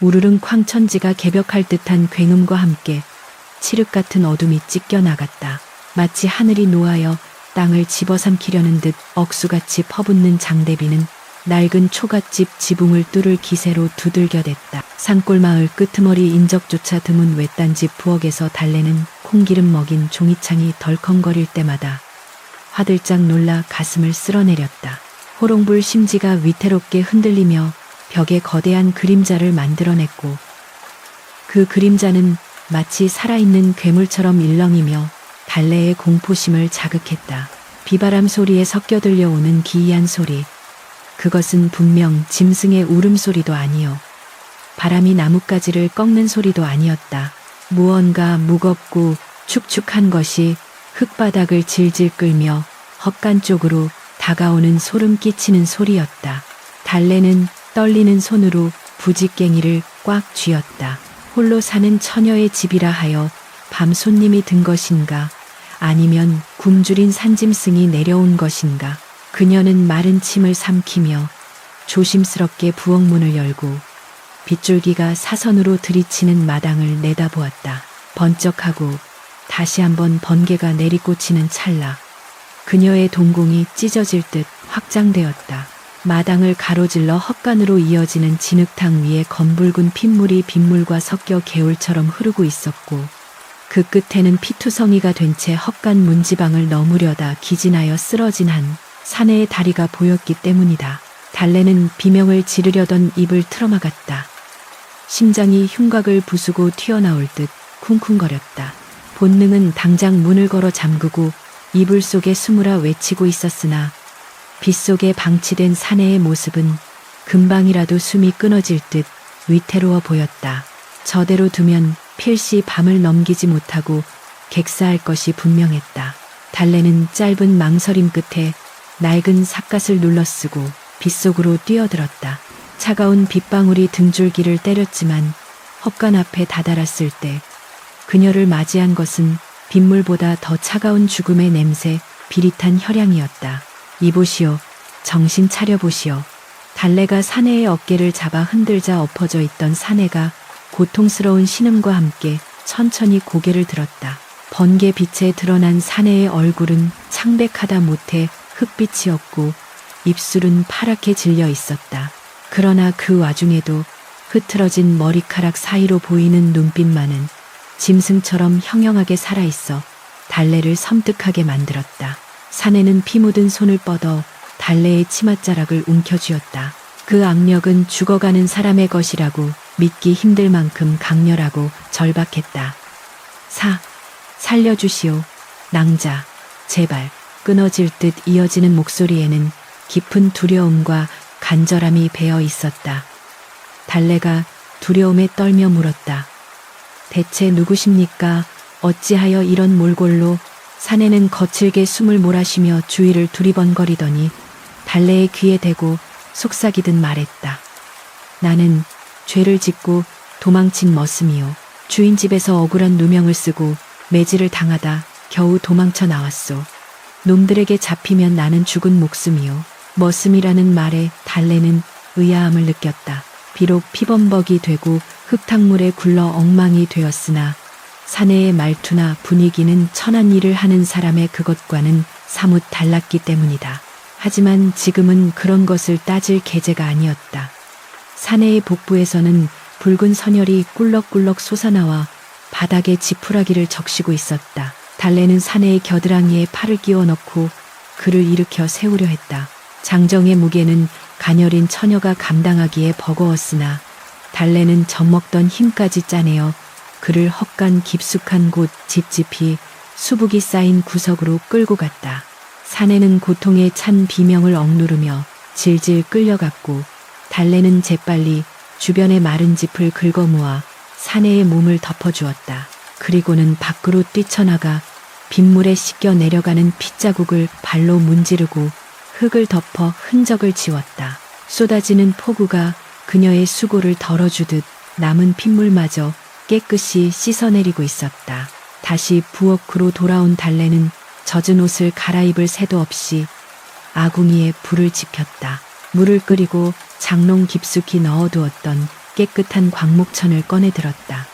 우르릉 쾅천지가 개벽할 듯한 굉음과 함께 칠흑 같은 어둠이 찢겨 나갔다. 마치 하늘이 노하여 땅을 집어삼키려는 듯 억수같이 퍼붓는 장대비는 낡은 초가집 지붕을 뚫을 기세로 두들겨댔다. 산골마을 끄트머리 인적조차 드문 외딴집 부엌에서 달래는 콩기름 먹인 종이창이 덜컹거릴 때마다 화들짝 놀라 가슴을 쓸어내렸다. 호롱불 심지가 위태롭게 흔들리며 벽에 거대한 그림자를 만들어냈고 그 그림자는 마치 살아있는 괴물처럼 일렁이며 달래의 공포심을 자극했다. 비바람 소리에 섞여 들려오는 기이한 소리. 그것은 분명 짐승의 울음소리도 아니요. 바람이 나뭇가지를 꺾는 소리도 아니었다. 무언가 무겁고 축축한 것이 흙바닥을 질질 끌며 헛간 쪽으로 다가오는 소름 끼치는 소리였다. 달래는 떨리는 손으로 부직갱이를 꽉 쥐었다. 홀로 사는 처녀의 집이라 하여 밤 손님이 든 것인가 아니면 굶주린 산짐승이 내려온 것인가. 그녀는 마른 침을 삼키며 조심스럽게 부엌문을 열고 빗줄기가 사선으로 들이치는 마당을 내다보았다. 번쩍하고 다시 한번 번개가 내리꽂히는 찰나 그녀의 동공이 찢어질 듯 확장되었다. 마당을 가로질러 헛간으로 이어지는 진흙탕 위에 검붉은 핏물이 빗물과 섞여 개울처럼 흐르고 있었고 그 끝에는 피투성이가 된 채 헛간 문지방을 넘으려다 기진하여 쓰러진 한 사내의 다리가 보였기 때문이다. 달래는 비명을 지르려던 입을 틀어막았다. 심장이 흉곽을 부수고 튀어나올 듯 쿵쿵거렸다. 본능은 당장 문을 걸어 잠그고 이불 속에 숨으라 외치고 있었으나 빗속에 방치된 사내의 모습은 금방이라도 숨이 끊어질 듯 위태로워 보였다. 저대로 두면 필시 밤을 넘기지 못하고 객사할 것이 분명했다. 달래는 짧은 망설임 끝에 낡은 삿갓을 눌러쓰고 빗속으로 뛰어들었다. 차가운 빗방울이 등줄기를 때렸지만 헛간 앞에 다다랐을 때 그녀를 맞이한 것은 빗물보다 더 차가운 죽음의 냄새, 비릿한 혈향이었다. 이보시오. 정신 차려보시오. 달래가 사내의 어깨를 잡아 흔들자 엎어져 있던 사내가 고통스러운 신음과 함께 천천히 고개를 들었다. 번개 빛에 드러난 사내의 얼굴은 창백하다 못해 흑빛이었고 입술은 파랗게 질려 있었다. 그러나 그 와중에도 흐트러진 머리카락 사이로 보이는 눈빛만은 짐승처럼 형형하게 살아있어 달래를 섬뜩하게 만들었다. 사내는 피 묻은 손을 뻗어 달래의 치맛자락을 움켜쥐었다. 그 악력은 죽어가는 사람의 것이라고 믿기 힘들 만큼 강렬하고 절박했다. 살려주시오. 낭자, 제발. 끊어질 듯 이어지는 목소리에는 깊은 두려움과 간절함이 배어 있었다. 달래가 두려움에 떨며 물었다. 대체 누구십니까? 어찌하여 이런 몰골로? 사내는 거칠게 숨을 몰아쉬며 주위를 두리번거리더니 달래의 귀에 대고 속삭이듯 말했다. 나는 죄를 짓고 도망친 머슴이요. 주인 집에서 억울한 누명을 쓰고 매질을 당하다 겨우 도망쳐 나왔소. 놈들에게 잡히면 나는 죽은 목숨이요. 머슴이라는 말에 달래는 의아함을 느꼈다. 비록 피범벅이 되고 흙탕물에 굴러 엉망이 되었으나 사내의 말투나 분위기는 천한 일을 하는 사람의 그것과는 사뭇 달랐기 때문이다. 하지만 지금은 그런 것을 따질 계제가 아니었다. 사내의 복부에서는 붉은 선혈이 꿀럭꿀럭 솟아나와 바닥에 지푸라기를 적시고 있었다. 달래는 사내의 겨드랑이에 팔을 끼워 넣고 그를 일으켜 세우려 했다. 장정의 무게는 가녀린 처녀가 감당하기에 버거웠으나 달래는 젖먹던 힘까지 짜내어 그를 헛간 깊숙한 곳 짚짚이 수북이 쌓인 구석으로 끌고 갔다. 사내는 고통에 찬 비명을 억누르며 질질 끌려갔고 달래는 재빨리 주변의 마른 짚을 긁어모아 사내의 몸을 덮어주었다. 그리고는 밖으로 뛰쳐나가 빗물에 씻겨 내려가는 핏자국을 발로 문지르고 흙을 덮어 흔적을 지웠다. 쏟아지는 폭우가 그녀의 수고를 덜어주듯 남은 핏물마저 깨끗이 씻어내리고 있었다. 다시 부엌으로 돌아온 달래는 젖은 옷을 갈아입을 새도 없이 아궁이에 불을 지폈다. 물을 끓이고 장롱 깊숙이 넣어두었던 깨끗한 광목천을 꺼내 들었다.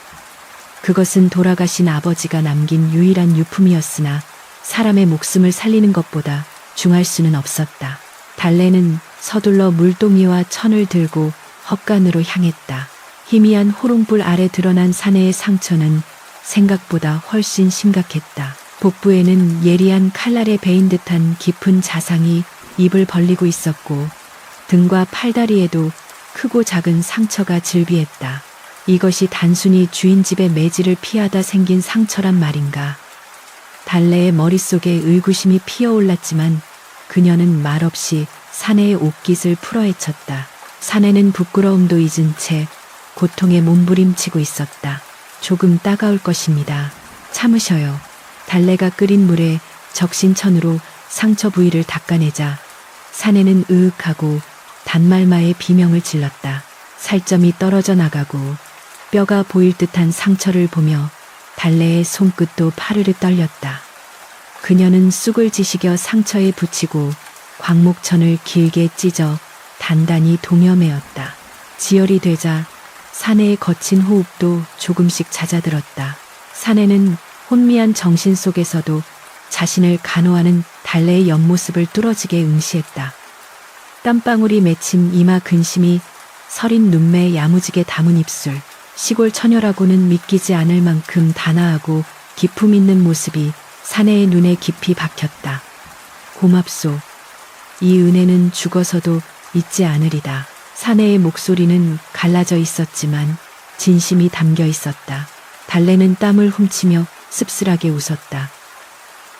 그것은 돌아가신 아버지가 남긴 유일한 유품이었으나 사람의 목숨을 살리는 것보다 중할 수는 없었다. 달래는 서둘러 물동이와 천을 들고 헛간으로 향했다. 희미한 호롱불 아래 드러난 사내의 상처는 생각보다 훨씬 심각했다. 복부에는 예리한 칼날에 베인 듯한 깊은 자상이 입을 벌리고 있었고 등과 팔다리에도 크고 작은 상처가 즐비했다. 이것이 단순히 주인 집의 매질을 피하다 생긴 상처란 말인가. 달래의 머릿속에 의구심이 피어올랐지만 그녀는 말없이 사내의 옷깃을 풀어헤쳤다. 사내는 부끄러움도 잊은 채 고통에 몸부림치고 있었다. 조금 따가울 것입니다. 참으셔요. 달래가 끓인 물에 적신천으로 상처 부위를 닦아내자 사내는 으윽하고 단말마의 비명을 질렀다. 살점이 떨어져 나가고 뼈가 보일 듯한 상처를 보며 달래의 손끝도 파르르 떨렸다. 그녀는 쑥을 지시겨 상처에 붙이고 광목천을 길게 찢어 단단히 동여매었다. 지혈이 되자 사내의 거친 호흡도 조금씩 잦아들었다. 사내는 혼미한 정신 속에서도 자신을 간호하는 달래의 옆모습을 뚫어지게 응시했다. 땀방울이 맺힌 이마 근심이 서린 눈매 야무지게 담은 입술, 시골 처녀라고는 믿기지 않을 만큼 단아하고 기품 있는 모습이 사내의 눈에 깊이 박혔다. 고맙소. 이 은혜는 죽어서도 잊지 않으리다. 사내의 목소리는 갈라져 있었지만 진심이 담겨 있었다. 달래는 땀을 훔치며 씁쓸하게 웃었다.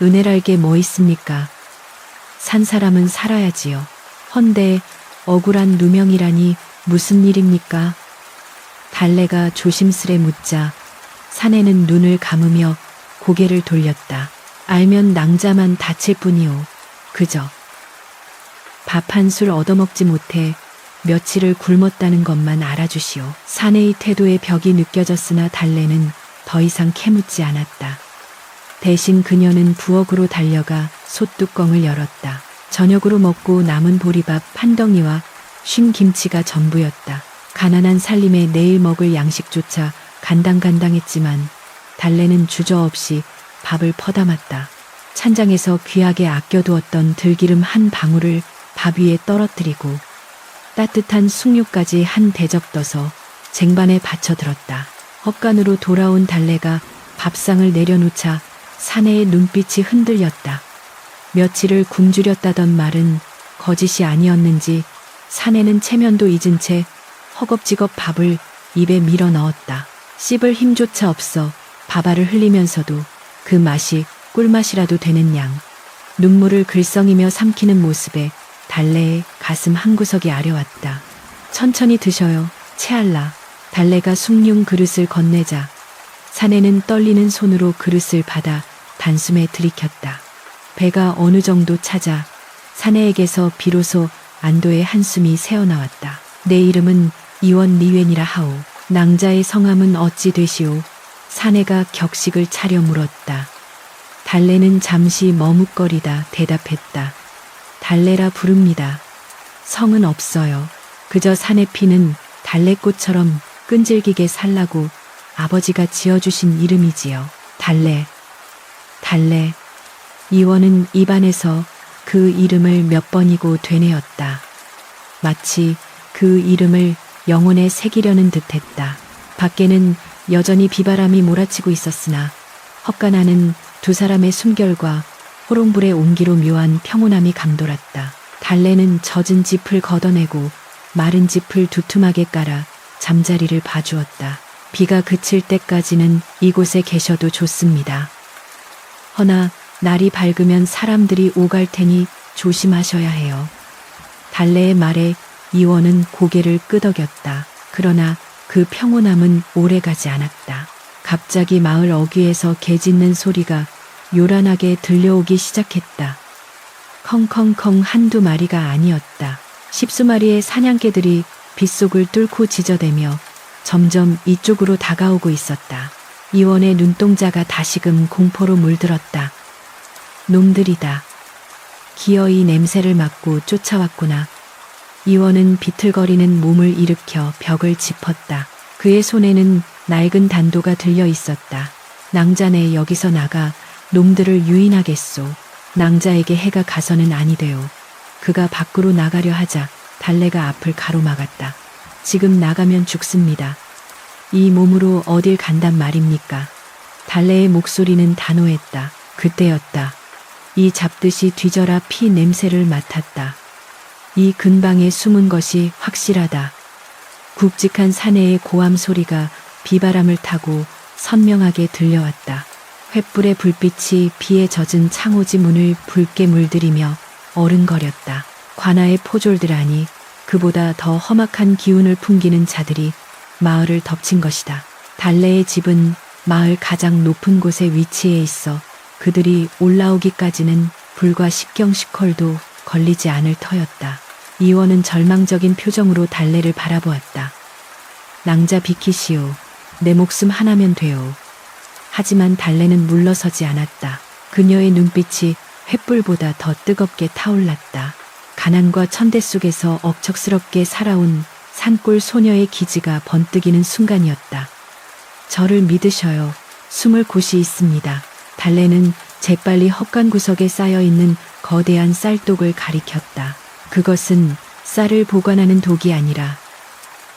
은혜랄 게 뭐 있습니까? 산 사람은 살아야지요. 헌데 억울한 누명이라니 무슨 일입니까? 달래가 조심스레 묻자 사내는 눈을 감으며 고개를 돌렸다. 알면 낭자만 다칠 뿐이오. 그저 밥 한 술 얻어먹지 못해 며칠을 굶었다는 것만 알아주시오. 사내의 태도에 벽이 느껴졌으나 달래는 더 이상 캐묻지 않았다. 대신 그녀는 부엌으로 달려가 솥뚜껑을 열었다. 저녁으로 먹고 남은 보리밥 한 덩이와 쉰 김치가 전부였다. 가난한 살림에 내일 먹을 양식조차 간당간당했지만 달래는 주저없이 밥을 퍼담았다. 찬장에서 귀하게 아껴두었던 들기름 한 방울을 밥 위에 떨어뜨리고 따뜻한 숭늉까지 한 대접 떠서 쟁반에 받쳐들었다. 헛간으로 돌아온 달래가 밥상을 내려놓자 사내의 눈빛이 흔들렸다. 며칠을 굶주렸다던 말은 거짓이 아니었는지 사내는 체면도 잊은 채 허겁지겁 밥을 입에 밀어 넣었다. 씹을 힘조차 없어 밥알을 흘리면서도 그 맛이 꿀맛이라도 되는 양. 눈물을 글썽이며 삼키는 모습에 달래의 가슴 한구석이 아려왔다. 천천히 드셔요. 채알라. 달래가 숭늉 그릇을 건네자 사내는 떨리는 손으로 그릇을 받아 단숨에 들이켰다. 배가 어느 정도 차자 사내에게서 비로소 안도의 한숨이 새어나왔다. 내 이름은 이원 리웬이라 하오. 낭자의 성함은 어찌 되시오? 사내가 격식을 차려 물었다. 달래는 잠시 머뭇거리다 대답했다. 달래라 부릅니다. 성은 없어요. 그저 사내 피는 달래꽃처럼 끈질기게 살라고 아버지가 지어주신 이름이지요. 달래. 달래. 이원은 입안에서 그 이름을 몇 번이고 되뇌었다. 마치 그 이름을 영혼에 새기려는 듯했다. 밖에는 여전히 비바람이 몰아치고 있었으나 헛간 안은 두 사람의 숨결과 호롱불의 온기로 묘한 평온함이 감돌았다. 달래는 젖은 짚을 걷어내고 마른 짚을 두툼하게 깔아 잠자리를 봐주었다. 비가 그칠 때까지는 이곳에 계셔도 좋습니다. 허나 날이 밝으면 사람들이 오갈 테니 조심하셔야 해요. 달래의 말에 이원은 고개를 끄덕였다. 그러나 그 평온함은 오래가지 않았다. 갑자기 마을 어귀에서 개 짖는 소리가 요란하게 들려오기 시작했다. 컹컹컹 한두 마리가 아니었다. 10수마리의 사냥개들이 빗속을 뚫고 짖어대며 점점 이쪽으로 다가오고 있었다. 이원의 눈동자가 다시금 공포로 물들었다. 놈들이다. 기어이 냄새를 맡고 쫓아왔구나. 이원은 비틀거리는 몸을 일으켜 벽을 짚었다. 그의 손에는 낡은 단도가 들려 있었다. 낭자네 여기서 나가 놈들을 유인하겠소. 낭자에게 해가 가서는 아니되오. 그가 밖으로 나가려 하자 달래가 앞을 가로막았다. 지금 나가면 죽습니다. 이 몸으로 어딜 간단 말입니까? 달래의 목소리는 단호했다. 그때였다. 이 잡듯이 뒤져라 피 냄새를 맡았다. 이 근방에 숨은 것이 확실하다. 굵직한 사내의 고함 소리가 비바람을 타고 선명하게 들려왔다. 횃불의 불빛이 비에 젖은 창호지 문을 붉게 물들이며 어른거렸다. 관아의 포졸들 아니 그보다 더 험악한 기운을 풍기는 자들이 마을을 덮친 것이다. 달래의 집은 마을 가장 높은 곳에 위치해 있어 그들이 올라오기까지는 불과 10경시콜도 걸리지 않을 터였다. 이원은 절망적인 표정으로 달래를 바라보았다. 낭자 비키시오. 내 목숨 하나면 돼요. 하지만 달래는 물러서지 않았다. 그녀의 눈빛이 횃불보다 더 뜨겁게 타올랐다. 가난과 천대 속에서 억척스럽게 살아온 산골 소녀의 기지가 번뜩이는 순간이었다. 저를 믿으셔요. 숨을 곳이 있습니다. 달래는 재빨리 헛간 구석에 쌓여있는 거대한 쌀독을 가리켰다. 그것은 쌀을 보관하는 독이 아니라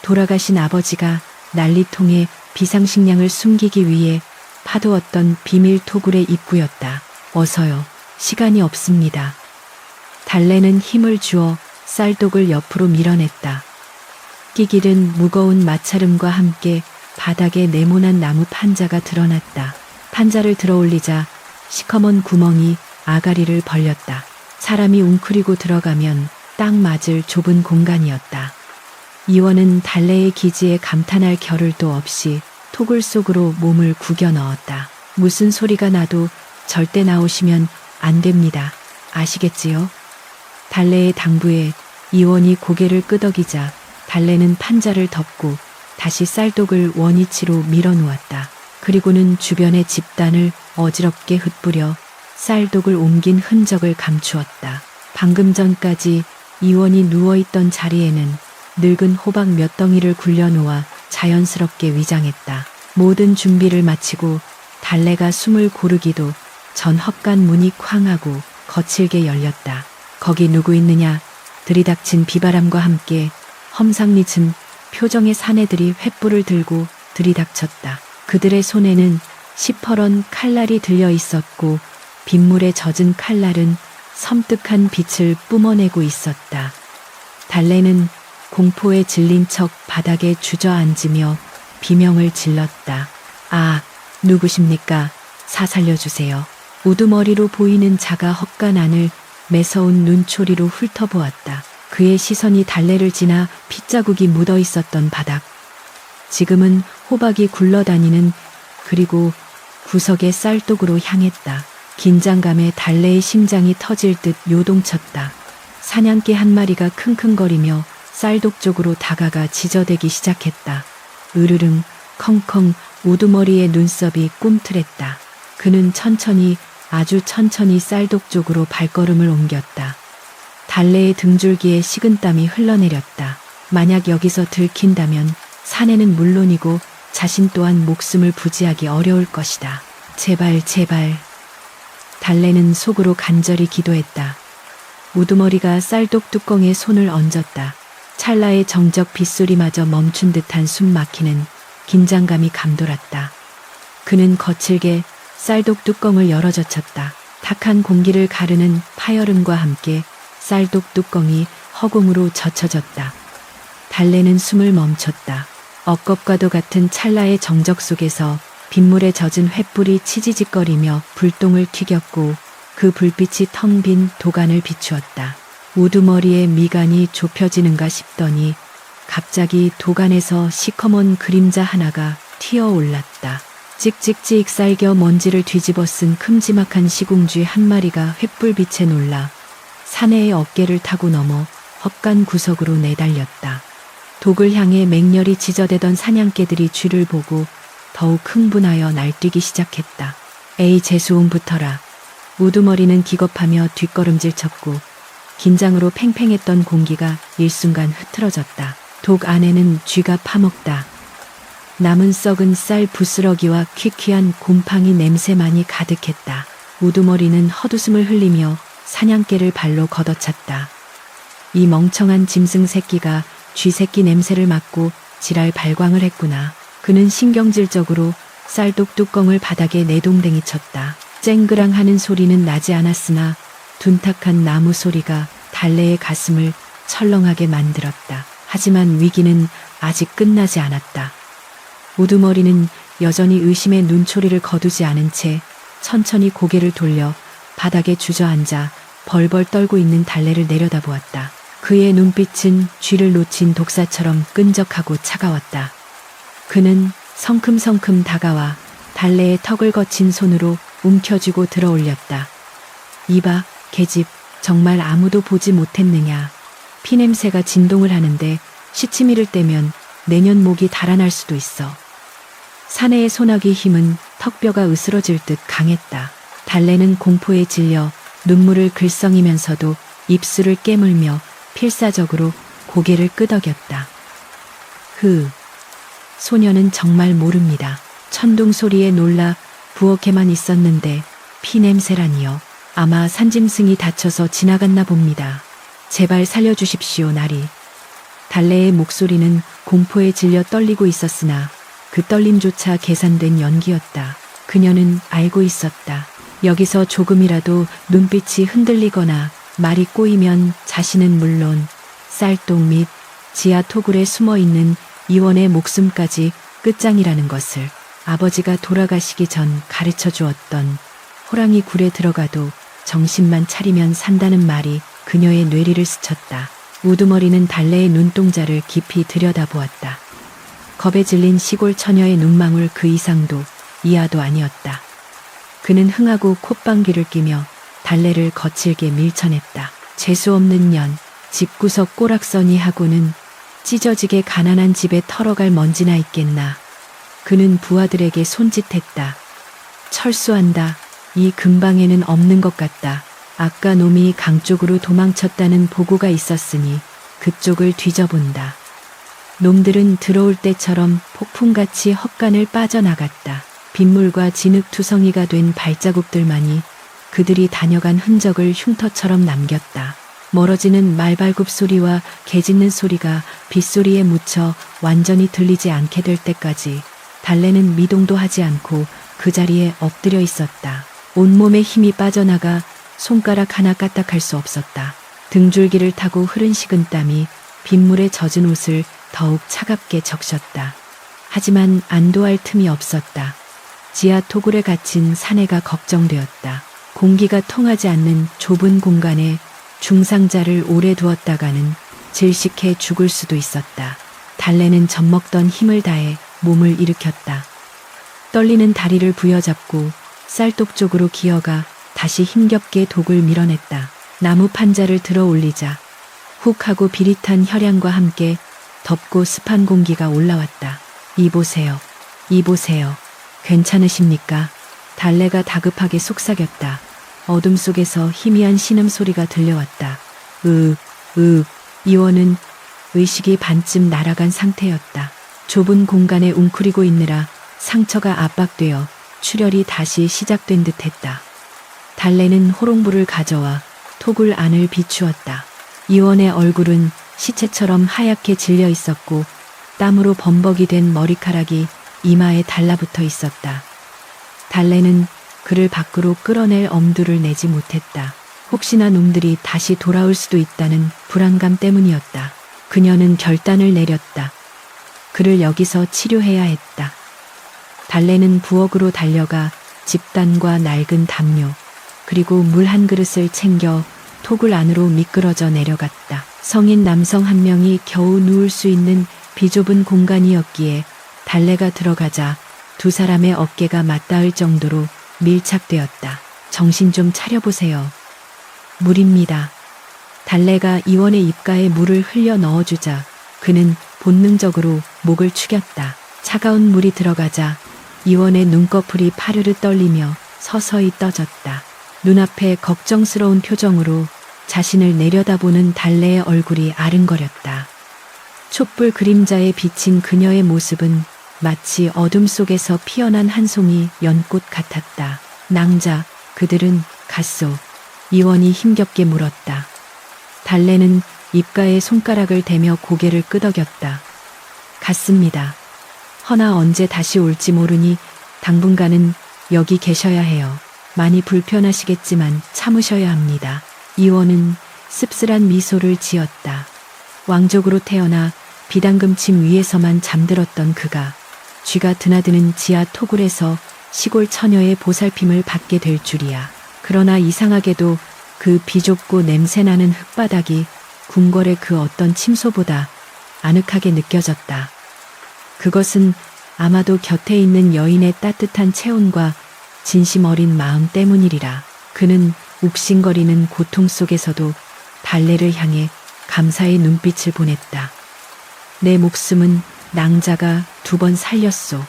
돌아가신 아버지가 난리통에 비상식량을 숨기기 위해 파두었던 비밀 토굴의 입구였다. 어서요. 시간이 없습니다. 달래는 힘을 주어 쌀독을 옆으로 밀어냈다. 끼길은 무거운 마찰음과 함께 바닥에 네모난 나무 판자가 드러났다. 판자를 들어올리자 시커먼 구멍이 아가리를 벌렸다. 사람이 웅크리고 들어가면 딱 맞을 좁은 공간이었다. 이원은 달래의 기지에 감탄할 겨를도 없이 토굴 속으로 몸을 구겨 넣었다. 무슨 소리가 나도 절대 나오시면 안 됩니다. 아시겠지요? 달래의 당부에 이원이 고개를 끄덕이자 달래는 판자를 덮고 다시 쌀독을 원위치로 밀어놓았다. 그리고는 주변의 집단을 어지럽게 흩뿌려 쌀독을 옮긴 흔적을 감추었다. 방금 전까지 이원이 누워있던 자리에는 늙은 호박 몇 덩이를 굴려놓아 자연스럽게 위장했다. 모든 준비를 마치고 달래가 숨을 고르기도 전 헛간 문이 쾅 하고 거칠게 열렸다. 거기 누구 있느냐? 들이닥친 비바람과 함께 험상궂은 표정의 사내들이 횃불을 들고 들이닥쳤다. 그들의 손에는 시퍼런 칼날이 들려 있었고 빗물에 젖은 칼날은 섬뜩한 빛을 뿜어내고 있었다. 달래는 공포에 질린 척 바닥에 주저앉으며 비명을 질렀다. 아, 누구십니까? 살려주세요. 우두머리로 보이는 자가 헛간 안을 매서운 눈초리로 훑어보았다. 그의 시선이 달래를 지나 핏자국이 묻어 있었던 바닥. 지금은 호박이 굴러다니는 그리고 구석의 쌀독으로 향했다. 긴장감에 달래의 심장이 터질 듯 요동쳤다. 사냥개 한 마리가 킁킁거리며 쌀독 쪽으로 다가가 지저대기 시작했다. 으르릉 컹컹 우두머리의 눈썹이 꿈틀했다. 그는 천천히 아주 천천히 쌀독 쪽으로 발걸음을 옮겼다. 달래의 등줄기에 식은땀이 흘러내렸다. 만약 여기서 들킨다면 사내는 물론이고 자신 또한 목숨을 부지하기 어려울 것이다. 제발 제발. 달래는 속으로 간절히 기도했다. 우두머리가 쌀독 뚜껑에 손을 얹었다. 찰나의 정적 빗소리마저 멈춘 듯한 숨 막히는 긴장감이 감돌았다. 그는 거칠게 쌀독 뚜껑을 열어젖혔다. 탁한 공기를 가르는 파열음과 함께 쌀독 뚜껑이 허공으로 젖혀졌다. 달래는 숨을 멈췄다. 억겁과도 같은 찰나의 정적 속에서 빗물에 젖은 횃불이 치지직거리며 불똥을 튀겼고 그 불빛이 텅 빈 도간을 비추었다. 우두머리의 미간이 좁혀지는가 싶더니 갑자기 도간에서 시커먼 그림자 하나가 튀어올랐다. 찍찍찍 쌀겨 먼지를 뒤집어 쓴 큼지막한 시궁쥐 한 마리가 횃불빛에 놀라 사내의 어깨를 타고 넘어 헛간 구석으로 내달렸다. 독을 향해 맹렬히 지저대던 사냥개들이 쥐를 보고 더욱 흥분하여 날뛰기 시작했다. 에이 재수옹 붙어라. 우두머리는 기겁하며 뒷걸음질 쳤고 긴장으로 팽팽했던 공기가 일순간 흐트러졌다. 독 안에는 쥐가 파먹다. 남은 썩은 쌀 부스러기와 퀴퀴한 곰팡이 냄새만이 가득했다. 우두머리는 헛웃음을 흘리며 사냥개를 발로 걷어찼다. 이 멍청한 짐승 새끼가 쥐 새끼 냄새를 맡고 지랄 발광을 했구나. 그는 신경질적으로 쌀독 뚜껑을 바닥에 내동댕이 쳤다. 쨍그랑 하는 소리는 나지 않았으나 둔탁한 나무 소리가 달래의 가슴을 철렁하게 만들었다. 하지만 위기는 아직 끝나지 않았다. 우두머리는 여전히 의심의 눈초리를 거두지 않은 채 천천히 고개를 돌려 바닥에 주저앉아 벌벌 떨고 있는 달래를 내려다보았다. 그의 눈빛은 쥐를 놓친 독사처럼 끈적하고 차가웠다. 그는 성큼성큼 다가와 달래의 턱을 거친 손으로 움켜쥐고 들어올렸다. 이봐, 계집, 정말 아무도 보지 못했느냐. 피냄새가 진동을 하는데 시치미를 떼면 내년 목이 달아날 수도 있어. 사내의 소나기 힘은 턱뼈가 으스러질 듯 강했다. 달래는 공포에 질려 눈물을 글썽이면서도 입술을 깨물며 필사적으로 고개를 끄덕였다. 소녀는 정말 모릅니다. 천둥 소리에 놀라 부엌에만 있었는데 피냄새라니요. 아마 산짐승이 다쳐서 지나갔나 봅니다. 제발 살려주십시오, 나리. 달래의 목소리는 공포에 질려 떨리고 있었으나 그 떨림조차 계산된 연기였다. 그녀는 알고 있었다. 여기서 조금이라도 눈빛이 흔들리거나 말이 꼬이면 자신은 물론 쌀독 및 지하 토굴에 숨어있는 이원의 목숨까지 끝장이라는 것을 아버지가 돌아가시기 전 가르쳐 주었던 호랑이 굴에 들어가도 정신만 차리면 산다는 말이 그녀의 뇌리를 스쳤다. 우두머리는 달래의 눈동자를 깊이 들여다보았다. 겁에 질린 시골 처녀의 눈망울 그 이상도 이하도 아니었다. 그는 흥하고 콧방귀를 끼며 달래를 거칠게 밀쳐냈다. 재수없는 년, 집구석 꼬락서니 하고는 찢어지게 가난한 집에 털어갈 먼지나 있겠나. 그는 부하들에게 손짓했다. 철수한다. 이 근방에는 없는 것 같다. 아까 놈이 강 쪽으로 도망쳤다는 보고가 있었으니 그쪽을 뒤져본다. 놈들은 들어올 때처럼 폭풍같이 헛간을 빠져나갔다. 빗물과 진흙투성이가 된 발자국들만이 그들이 다녀간 흔적을 흉터처럼 남겼다. 멀어지는 말발굽 소리와 개 짖는 소리가 빗소리에 묻혀 완전히 들리지 않게 될 때까지 달래는 미동도 하지 않고 그 자리에 엎드려 있었다. 온몸에 힘이 빠져나가 손가락 하나 까딱할 수 없었다. 등줄기를 타고 흐른 식은땀이 빗물에 젖은 옷을 더욱 차갑게 적셨다. 하지만 안도할 틈이 없었다. 지하 토굴에 갇힌 사내가 걱정되었다. 공기가 통하지 않는 좁은 공간에 중상자를 오래 두었다가는 질식해 죽을 수도 있었다. 달래는 젖먹던 힘을 다해 몸을 일으켰다. 떨리는 다리를 부여잡고 쌀독 쪽으로 기어가 다시 힘겹게 독을 밀어냈다. 나무 판자를 들어 올리자 훅 하고 비릿한 혈향과 함께 덥고 습한 공기가 올라왔다. 이보세요. 이보세요. 괜찮으십니까? 달래가 다급하게 속삭였다. 어둠 속에서 희미한 신음소리가 들려왔다. 이원은 의식이 반쯤 날아간 상태였다. 좁은 공간에 웅크리고 있느라 상처가 압박되어 출혈이 다시 시작된 듯했다. 달래는 호롱불을 가져와 토굴 안을 비추었다. 이원의 얼굴은 시체처럼 하얗게 질려 있었고 땀으로 범벅이 된 머리카락이 이마에 달라붙어 있었다. 달래는 그를 밖으로 끌어낼 엄두를 내지 못했다. 혹시나 놈들이 다시 돌아올 수도 있다는 불안감 때문이었다. 그녀는 결단을 내렸다. 그를 여기서 치료해야 했다. 달래는 부엌으로 달려가 집단과 낡은 담요, 그리고 물 한 그릇을 챙겨 토굴 안으로 미끄러져 내려갔다. 성인 남성 한 명이 겨우 누울 수 있는 비좁은 공간이었기에 달래가 들어가자 두 사람의 어깨가 맞닿을 정도로 밀착되었다. 정신 좀 차려보세요. 물입니다. 달래가 이원의 입가에 물을 흘려 넣어주자 그는 본능적으로 목을 축였다. 차가운 물이 들어가자 이원의 눈꺼풀이 파르르 떨리며 서서히 떠졌다. 눈앞에 걱정스러운 표정으로 자신을 내려다보는 달래의 얼굴이 아른거렸다. 촛불 그림자에 비친 그녀의 모습은 마치 어둠 속에서 피어난 한 송이 연꽃 같았다. 낭자, 그들은 갔소. 이원이 힘겹게 물었다. 달래는 입가에 손가락을 대며 고개를 끄덕였다. 갔습니다. 허나 언제 다시 올지 모르니 당분간은 여기 계셔야 해요. 많이 불편하시겠지만 참으셔야 합니다. 이원은 씁쓸한 미소를 지었다. 왕족으로 태어나 비단금침 위에서만 잠들었던 그가 쥐가 드나드는 지하 토굴에서 시골 처녀의 보살핌을 받게 될 줄이야. 그러나 이상하게도 그 비좁고 냄새나는 흙바닥이 궁궐의 그 어떤 침소보다 아늑하게 느껴졌다. 그것은 아마도 곁에 있는 여인의 따뜻한 체온과 진심 어린 마음 때문이리라. 그는 욱신거리는 고통 속에서도 달래를 향해 감사의 눈빛을 보냈다. 내 목숨은 낭자가 2번 살렸소.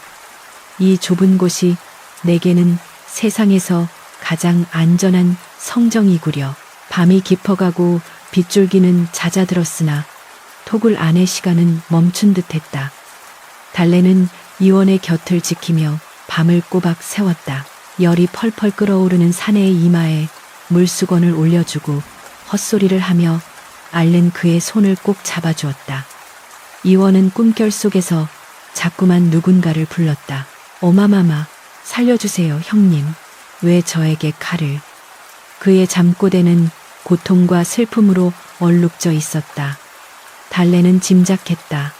이 좁은 곳이 내게는 세상에서 가장 안전한 성정이구려. 밤이 깊어가고 빗줄기는 잦아들었으나 토굴 안의 시간은 멈춘 듯했다. 달래는 이원의 곁을 지키며 밤을 꼬박 새웠다. 열이 펄펄 끓어오르는 사내의 이마에 물수건을 올려주고 헛소리를 하며 앓는 그의 손을 꼭 잡아주었다. 이원은 꿈결 속에서 자꾸만 누군가를 불렀다. 어마마마, 살려주세요, 형님. 왜 저에게 칼을? 그의 잠꼬대는 고통과 슬픔으로 얼룩져 있었다. 달래는 짐작했다.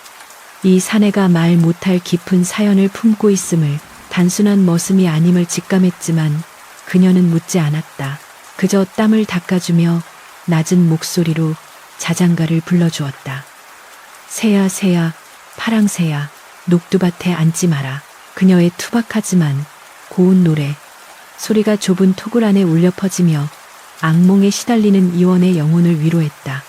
이 사내가 말 못할 깊은 사연을 품고 있음을, 단순한 머슴이 아님을 직감했지만 그녀는 묻지 않았다. 그저 땀을 닦아주며 낮은 목소리로 자장가를 불러주었다. 새야 새야 파랑새야 녹두밭에 앉지 마라. 그녀의 투박하지만 고운 노래 소리가 좁은 토굴 안에 울려 퍼지며 악몽에 시달리는 이원의 영혼을 위로했다.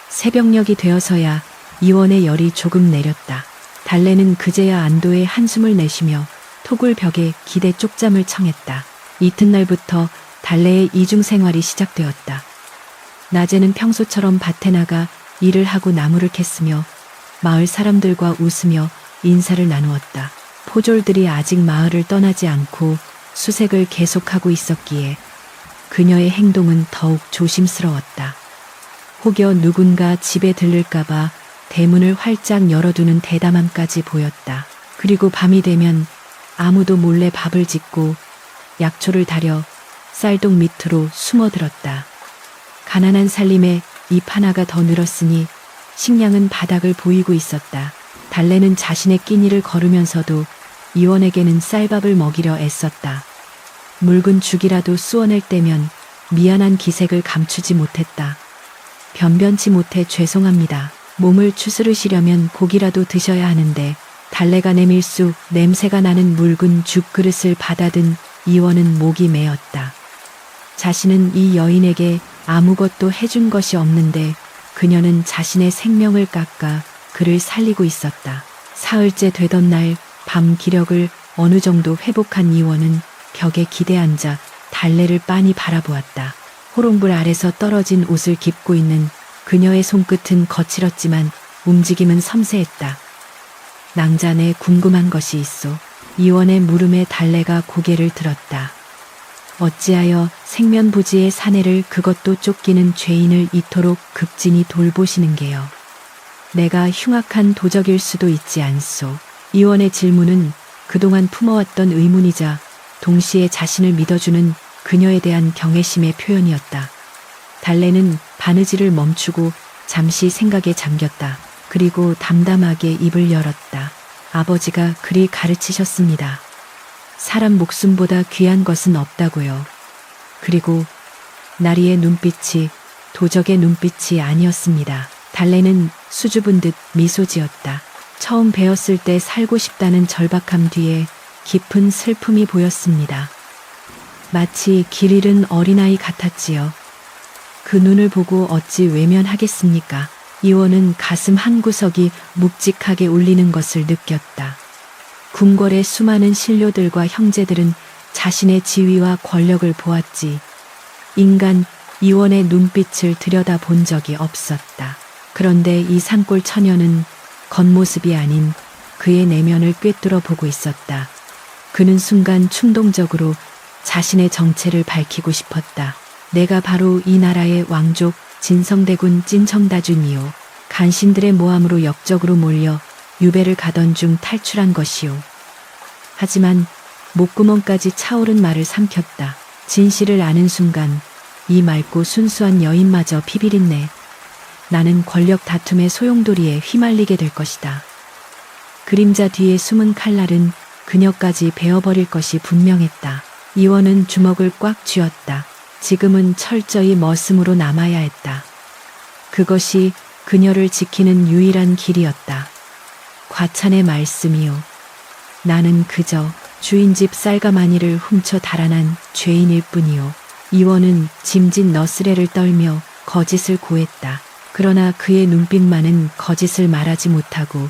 새벽녘이 되어서야 이원의 열이 조금 내렸다. 달래는 그제야 안도의 한숨을 내쉬며 토굴 벽에 기대 쪽잠을 청했다. 이튿날부터 달래의 이중 생활이 시작되었다. 낮에는 평소처럼 밭에 나가 일을 하고 나무를 캤으며 마을 사람들과 웃으며 인사를 나누었다. 포졸들이 아직 마을을 떠나지 않고 수색을 계속하고 있었기에 그녀의 행동은 더욱 조심스러웠다. 혹여 누군가 집에 들를까봐 대문을 활짝 열어두는 대담함까지 보였다. 그리고 밤이 되면 아무도 몰래 밥을 짓고 약초를 다려 쌀독 밑으로 숨어들었다. 가난한 살림에 입 하나가 더 늘었으니 식량은 바닥을 보이고 있었다. 달래는 자신의 끼니를 거르면서도 이원에게는 쌀밥을 먹이려 애썼다. 묽은 죽이라도 쑤어낼 때면 미안한 기색을 감추지 못했다. 변변치 못해 죄송합니다. 몸을 추스르시려면 고기라도 드셔야 하는데 달래가 내밀 수 냄새가 나는 묽은 죽 그릇을 받아든 이원은 목이 메었다. 자신은 이 여인에게 아무것도 해준 것이 없는데 그녀는 자신의 생명을 깎아 그를 살리고 있었다. 사흘째 되던 날 밤 기력을 어느 정도 회복한 이원은 벽에 기대앉아 달래를 빤히 바라보았다. 호롱불 아래서 떨어진 옷을 깁고 있는 그녀의 손끝은 거칠었지만 움직임은 섬세했다. 낭잔에 궁금한 것이 있어. 이원의 물음에 달래가 고개를 들었다. 어찌하여 생면부지의 사내를 그것도 쫓기는 죄인을 이토록 급진히 돌보시는 게요. 내가 흉악한 도적일 수도 있지 않소. 이원의 질문은 그동안 품어왔던 의문이자 동시에 자신을 믿어주는 그녀에 대한 경외심의 표현이었다. 달래는 바느질을 멈추고 잠시 생각에 잠겼다. 그리고 담담하게 입을 열었다. 아버지가 그리 가르치셨습니다. 사람 목숨보다 귀한 것은 없다고요. 그리고 나리의 눈빛이 도적의 눈빛이 아니었습니다. 달래는 수줍은 듯 미소 지었다. 처음 배웠을 때 살고 싶다는 절박함 뒤에 깊은 슬픔이 보였습니다. 마치 길 잃은 어린아이 같았지요. 그 눈을 보고 어찌 외면하겠습니까? 이원은 가슴 한구석이 묵직하게 울리는 것을 느꼈다. 궁궐의 수많은 신료들과 형제들은 자신의 지위와 권력을 보았지. 인간 이원의 눈빛을 들여다본 적이 없었다. 그런데 이 산골 처녀는 겉모습이 아닌 그의 내면을 꿰뚫어 보고 있었다. 그는 순간 충동적으로 자신의 정체를 밝히고 싶었다. 내가 바로 이 나라의 왕족 진성대군 찐청다준이요. 간신들의 모함으로 역적으로 몰려 유배를 가던 중 탈출한 것이요. 하지만 목구멍까지 차오른 말을 삼켰다. 진실을 아는 순간 이 맑고 순수한 여인마저 비비린내. 나는 권력 다툼의 소용돌이에 휘말리게 될 것이다. 그림자 뒤에 숨은 칼날은 그녀까지 베어버릴 것이 분명했다. 이원은 주먹을 꽉 쥐었다. 지금은 철저히 머슴으로 남아야 했다. 그것이 그녀를 지키는 유일한 길이었다. 과찬의 말씀이요. 나는 그저 주인집 쌀가마니를 훔쳐 달아난 죄인일 뿐이요. 이원은 짐짓 너스레를 떨며 거짓을 고했다. 그러나 그의 눈빛만은 거짓을 말하지 못하고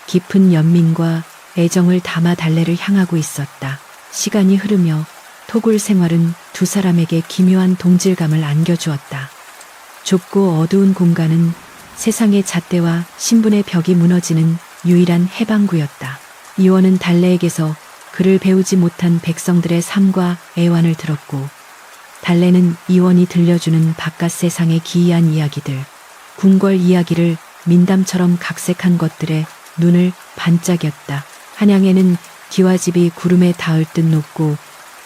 깊은 연민과 애정을 담아 달래를 향하고 있었다. 시간이 흐르며 토굴 생활은 두 사람에게 기묘한 동질감을 안겨주었다. 좁고 어두운 공간은 세상의 잣대와 신분의 벽이 무너지는 유일한 해방구였다. 이원은 달래에게서 그를 배우지 못한 백성들의 삶과 애환을 들었고, 달래는 이원이 들려주는 바깥 세상의 기이한 이야기들, 궁궐 이야기를 민담처럼 각색한 것들에 눈을 반짝였다. 한양에는 기와집이 구름에 닿을 듯 높고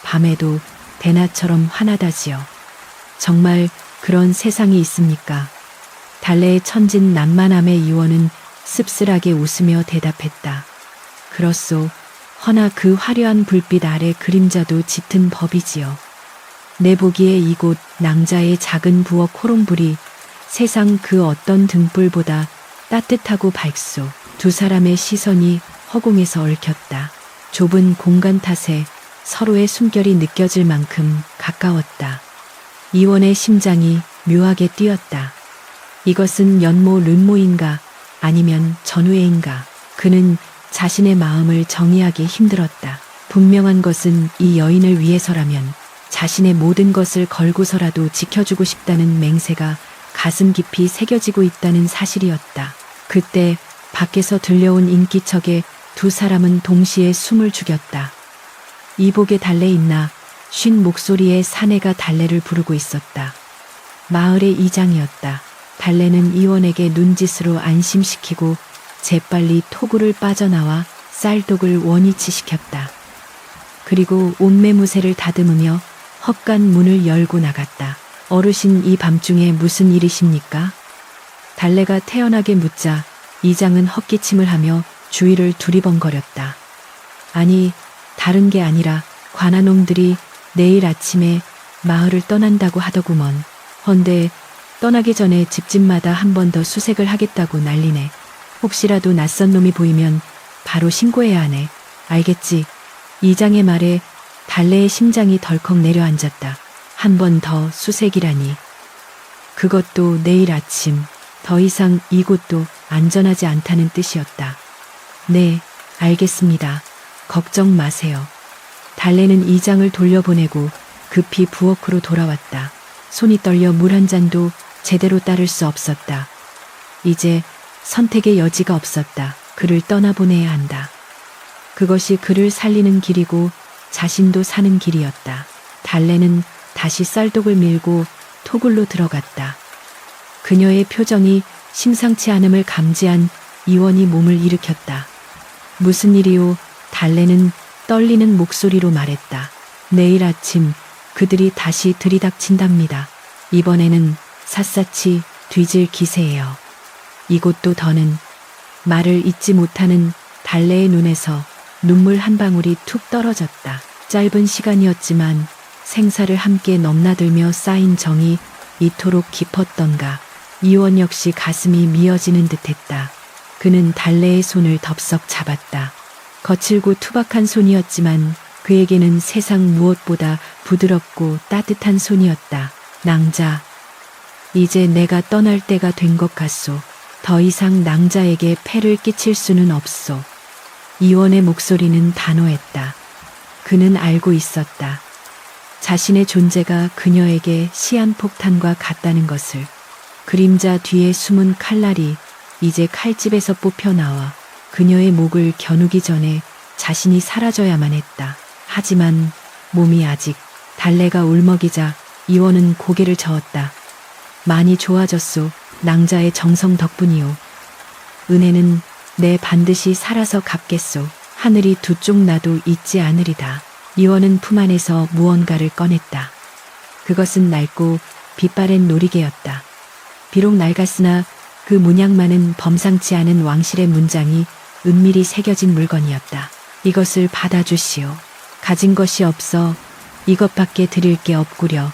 밤에도 대낮처럼 환하다지요. 정말 그런 세상이 있습니까? 달래의 천진 난만함에 이원은 씁쓸하게 웃으며 대답했다. 그렇소. 허나 그 화려한 불빛 아래 그림자도 짙은 법이지요. 내 보기에 이곳 낭자의 작은 부엌 호롱불이 세상 그 어떤 등불보다 따뜻하고 밝소. 두 사람의 시선이 허공에서 얽혔다. 좁은 공간 탓에 서로의 숨결이 느껴질 만큼 가까웠다. 이원의 심장이 묘하게 뛰었다. 이것은 연모 른모인가 아니면 전우애인가. 그는 자신의 마음을 정의하기 힘들었다. 분명한 것은 이 여인을 위해서라면 자신의 모든 것을 걸고서라도 지켜주고 싶다는 맹세가 가슴 깊이 새겨지고 있다는 사실이었다. 그때 밖에서 들려온 인기척에 두 사람은 동시에 숨을 죽였다. 이복에 달래 있나 쉰 목소리의 사내가 달래를 부르고 있었다. 마을의 이장이었다. 달래는 이원에게 눈짓으로 안심시키고 재빨리 토굴을 빠져나와 쌀독을 원위치 시켰다. 그리고 옷매무새를 다듬으며 헛간 문을 열고 나갔다. 어르신, 이 밤중에 무슨 일이십니까? 달래가 태연하게 묻자 이장은 헛기침을 하며 주위를 두리번거렸다. 아니, 다른 게 아니라 관아놈들이 내일 아침에 마을을 떠난다고 하더구먼. 헌데 떠나기 전에 집집마다 한 번 더 수색을 하겠다고 난리네. 혹시라도 낯선 놈이 보이면 바로 신고해야 하네. 알겠지? 이장의 말에 달래의 심장이 덜컥 내려앉았다. 한 번 더 수색이라니. 그것도 내일 아침. 더 이상 이곳도 안전하지 않다는 뜻이었다. 네, 알겠습니다. 걱정 마세요. 달래는 이장을 돌려보내고 급히 부엌으로 돌아왔다. 손이 떨려 물 한 잔도 제대로 따를 수 없었다. 이제 선택의 여지가 없었다. 그를 떠나보내야 한다. 그것이 그를 살리는 길이고 자신도 사는 길이었다. 달래는 다시 쌀독을 밀고 토굴로 들어갔다. 그녀의 표정이 심상치 않음을 감지한 이원이 몸을 일으켰다. 무슨 일이오? 달래는 떨리는 목소리로 말했다. 내일 아침 그들이 다시 들이닥친답니다. 이번에는 샅샅이 뒤질 기세예요. 이곳도 더는. 말을 잇지 못하는 달래의 눈에서 눈물 한 방울이 툭 떨어졌다. 짧은 시간이었지만 생사를 함께 넘나들며 쌓인 정이 이토록 깊었던가. 이원 역시 가슴이 미어지는 듯했다. 그는 달래의 손을 덥석 잡았다. 거칠고 투박한 손이었지만 그에게는 세상 무엇보다 부드럽고 따뜻한 손이었다. 낭자, 이제 내가 떠날 때가 된 것 같소. 더 이상 낭자에게 폐를 끼칠 수는 없소. 이원의 목소리는 단호했다. 그는 알고 있었다. 자신의 존재가 그녀에게 시한폭탄과 같다는 것을. 그림자 뒤에 숨은 칼날이 이제 칼집에서 뽑혀 나와 그녀의 목을 겨누기 전에 자신이 사라져야만 했다. 하지만 몸이 아직. 달래가 울먹이자 이원은 고개를 저었다. 많이 좋아졌소. 낭자의 정성 덕분이오. 은혜는 내 반드시 살아서 갚겠소. 하늘이 두 쪽 나도 잊지 않으리다. 이원은 품 안에서 무언가를 꺼냈다. 그것은 낡고 빛바랜 놀이개였다. 비록 낡았으나 그 문양만은 범상치 않은 왕실의 문장이 은밀히 새겨진 물건이었다. 이것을 받아주시오. 가진 것이 없어 이것밖에 드릴 게 없구려.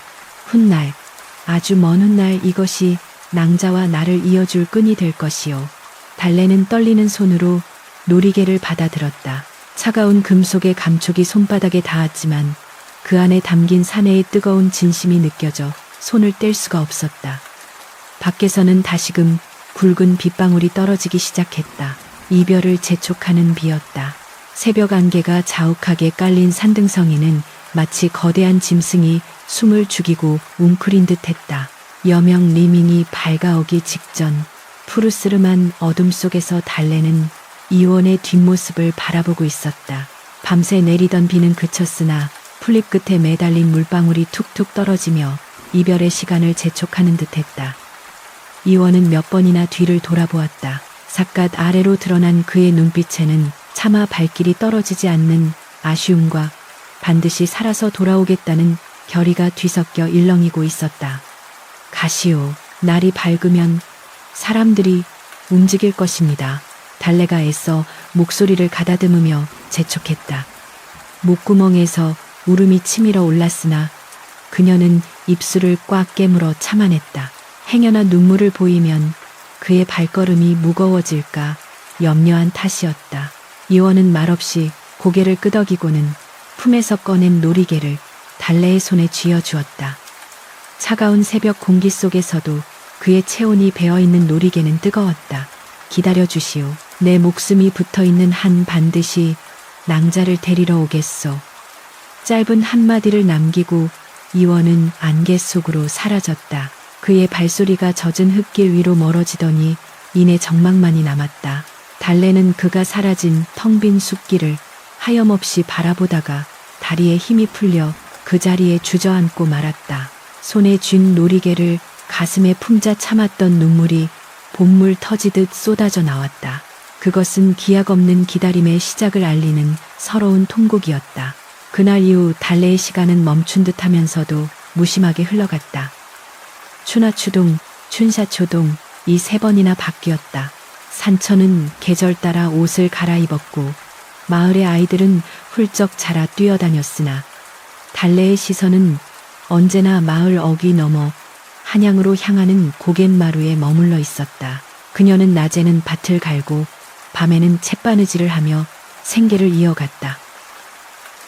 훗날, 아주 먼 훗날 이것이 낭자와 나를 이어줄 끈이 될 것이오. 달래는 떨리는 손으로 놀이개를 받아들었다. 차가운 금속의 감촉이 손바닥에 닿았지만 그 안에 담긴 사내의 뜨거운 진심이 느껴져 손을 뗄 수가 없었다. 밖에서는 다시금 굵은 빗방울이 떨어지기 시작했다. 이별을 재촉하는 비였다. 새벽 안개가 자욱하게 깔린 산등성이는 마치 거대한 짐승이 숨을 죽이고 웅크린 듯했다. 여명 리밍이 밝아오기 직전 푸르스름한 어둠 속에서 달래는 이원의 뒷모습을 바라보고 있었다. 밤새 내리던 비는 그쳤으나 풀잎 끝에 매달린 물방울이 툭툭 떨어지며 이별의 시간을 재촉하는 듯했다. 이원은 몇 번이나 뒤를 돌아보았다. 삿갓 아래로 드러난 그의 눈빛에는 차마 발길이 떨어지지 않는 아쉬움과 반드시 살아서 돌아오겠다는 결의가 뒤섞여 일렁이고 있었다. 가시오. 날이 밝으면 사람들이 움직일 것입니다. 달래가 애써 목소리를 가다듬으며 재촉했다. 목구멍에서 울음이 치밀어 올랐으나 그녀는 입술을 꽉 깨물어 참아냈다. 행여나 눈물을 보이면 그의 발걸음이 무거워질까 염려한 탓이었다. 이원은 말없이 고개를 끄덕이고는 품에서 꺼낸 놀이개를 달래의 손에 쥐어주었다. 차가운 새벽 공기 속에서도 그의 체온이 배어있는 놀이개는 뜨거웠다. 기다려주시오. 내 목숨이 붙어있는 한 반드시 낭자를 데리러 오겠소. 짧은 한마디를 남기고 이원은 안개 속으로 사라졌다. 그의 발소리가 젖은 흙길 위로 멀어지더니 이내 정막만이 남았다. 달래는 그가 사라진 텅 빈 숲길을 하염없이 바라보다가 다리에 힘이 풀려 그 자리에 주저앉고 말았다. 손에 쥔 놀이개를 가슴에 품자 참았던 눈물이 봇물 터지듯 쏟아져 나왔다. 그것은 기약 없는 기다림의 시작을 알리는 서러운 통곡이었다. 그날 이후 달래의 시간은 멈춘 듯 하면서도 무심하게 흘러갔다. 추나추동, 춘샤초동 이 세 번이나 바뀌었다. 산천은 계절 따라 옷을 갈아입었고 마을의 아이들은 훌쩍 자라 뛰어다녔으나 달래의 시선은 언제나 마을 어귀 넘어 한양으로 향하는 고갯마루에 머물러 있었다. 그녀는 낮에는 밭을 갈고 밤에는 챗바느질을 하며 생계를 이어갔다.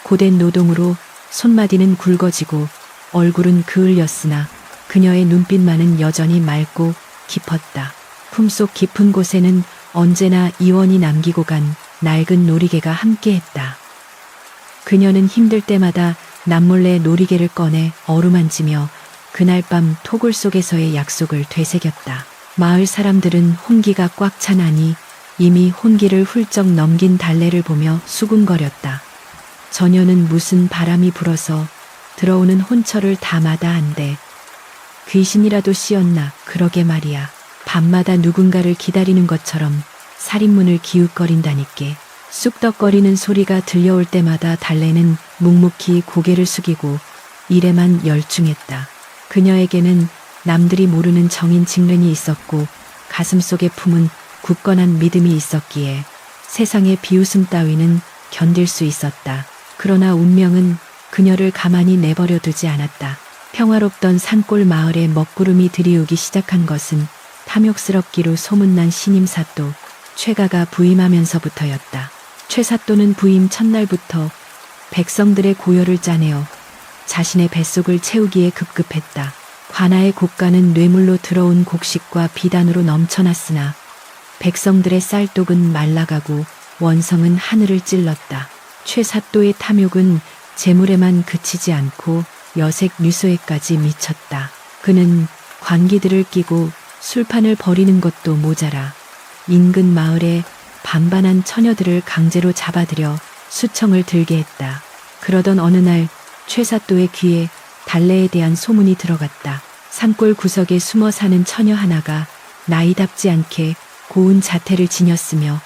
고된 노동으로 손마디는 굵어지고 얼굴은 그을렸으나 그녀의 눈빛만은 여전히 맑고 깊었다. 품속 깊은 곳에는 언제나 이원이 남기고 간 낡은 놀이개가 함께했다. 그녀는 힘들 때마다 남몰래 놀이개를 꺼내 어루만지며 그날 밤 토굴 속에서의 약속을 되새겼다. 마을 사람들은 혼기가 꽉 차나니 이미 혼기를 훌쩍 넘긴 달래를 보며 수군거렸다. 저녀는 무슨 바람이 불어서 들어오는 혼처를 다 마다한데 귀신이라도 씌었나 그러게 말이야. 밤마다 누군가를 기다리는 것처럼 살인문을 기웃거린다니께. 쑥덕거리는 소리가 들려올 때마다 달래는 묵묵히 고개를 숙이고 일에만 열중했다. 그녀에게는 남들이 모르는 정인 직른이 있었고 가슴속에 품은 굳건한 믿음이 있었기에 세상의 비웃음 따위는 견딜 수 있었다. 그러나 운명은 그녀를 가만히 내버려 두지 않았다. 평화롭던 산골 마을에 먹구름이 들이오기 시작한 것은 탐욕스럽기로 소문난 신임사또 최가가 부임하면서부터였다. 최사또는 부임 첫날부터 백성들의 고열을 짜내어 자신의 뱃속을 채우기에 급급했다. 관아의 곡간은 뇌물로 들어온 곡식과 비단으로 넘쳐났으나 백성들의 쌀독은 말라가고 원성은 하늘을 찔렀다. 최사또의 탐욕은 재물에만 그치지 않고 여색 뉴스에까지 미쳤다. 그는 관기들을 끼고 술판을 벌이는 것도 모자라 인근 마을에 반반한 처녀들을 강제로 잡아들여 수청을 들게 했다. 그러던 어느 날 최사또의 귀에 달래에 대한 소문이 들어갔다. 산골 구석에 숨어 사는 처녀 하나가 나이답지 않게 고운 자태를 지녔으며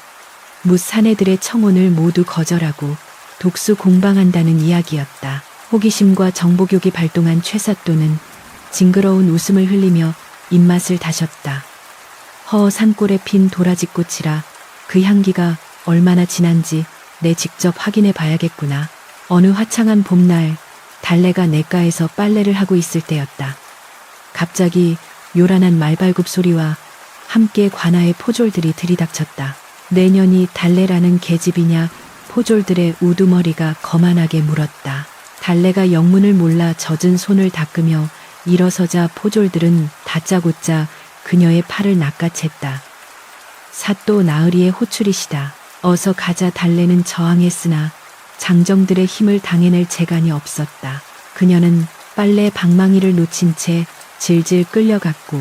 뭇 사내들의 청혼을 모두 거절하고 독수 공방한다는 이야기였다. 호기심과 정보욕이 발동한 최사또는 징그러운 웃음을 흘리며 입맛을 다셨다. 산골에 핀 도라지꽃이라 그 향기가 얼마나 진한지 내 직접 확인해 봐야겠구나. 어느 화창한 봄날 달래가 냇가에서 빨래를 하고 있을 때였다. 갑자기 요란한 말발굽 소리와 함께 관아의 포졸들이 들이닥쳤다. 내년이 달래라는 계집이냐? 포졸들의 우두머리가 거만하게 물었다. 달래가 영문을 몰라 젖은 손을 닦으며 일어서자 포졸들은 다짜고짜 그녀의 팔을 낚아챘다. 사또 나으리의 호출이시다. 어서 가자. 달래는 저항했으나 장정들의 힘을 당해낼 재간이 없었다. 그녀는 빨래 방망이를 놓친 채 질질 끌려갔고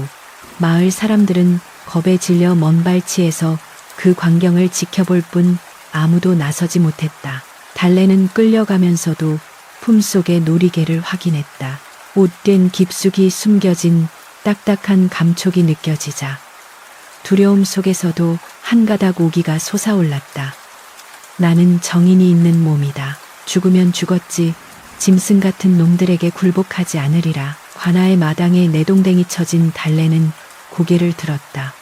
마을 사람들은 겁에 질려 먼 발치에서 그 광경을 지켜볼 뿐 아무도 나서지 못했다. 달래는 끌려가면서도 품속의 놀이개를 확인했다. 옷된 깊숙이 숨겨진 딱딱한 감촉이 느껴지자 두려움 속에서도 한 가닥 오기가 솟아올랐다. 나는 정인이 있는 몸이다. 죽으면 죽었지 짐승 같은 놈들에게 굴복하지 않으리라. 관아의 마당에 내동댕이 쳐진 달래는 고개를 들었다.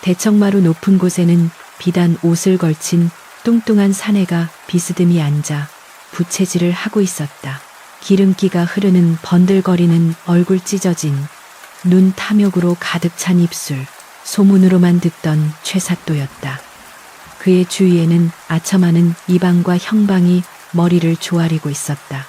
대청마루 높은 곳에는 비단 옷을 걸친 뚱뚱한 사내가 비스듬히 앉아 부채질을 하고 있었다. 기름기가 흐르는 번들거리는 얼굴 찢어진 눈 탐욕으로 가득 찬 입술, 소문으로만 듣던 최사또였다. 그의 주위에는 아첨하는 이방과 형방이 머리를 조아리고 있었다.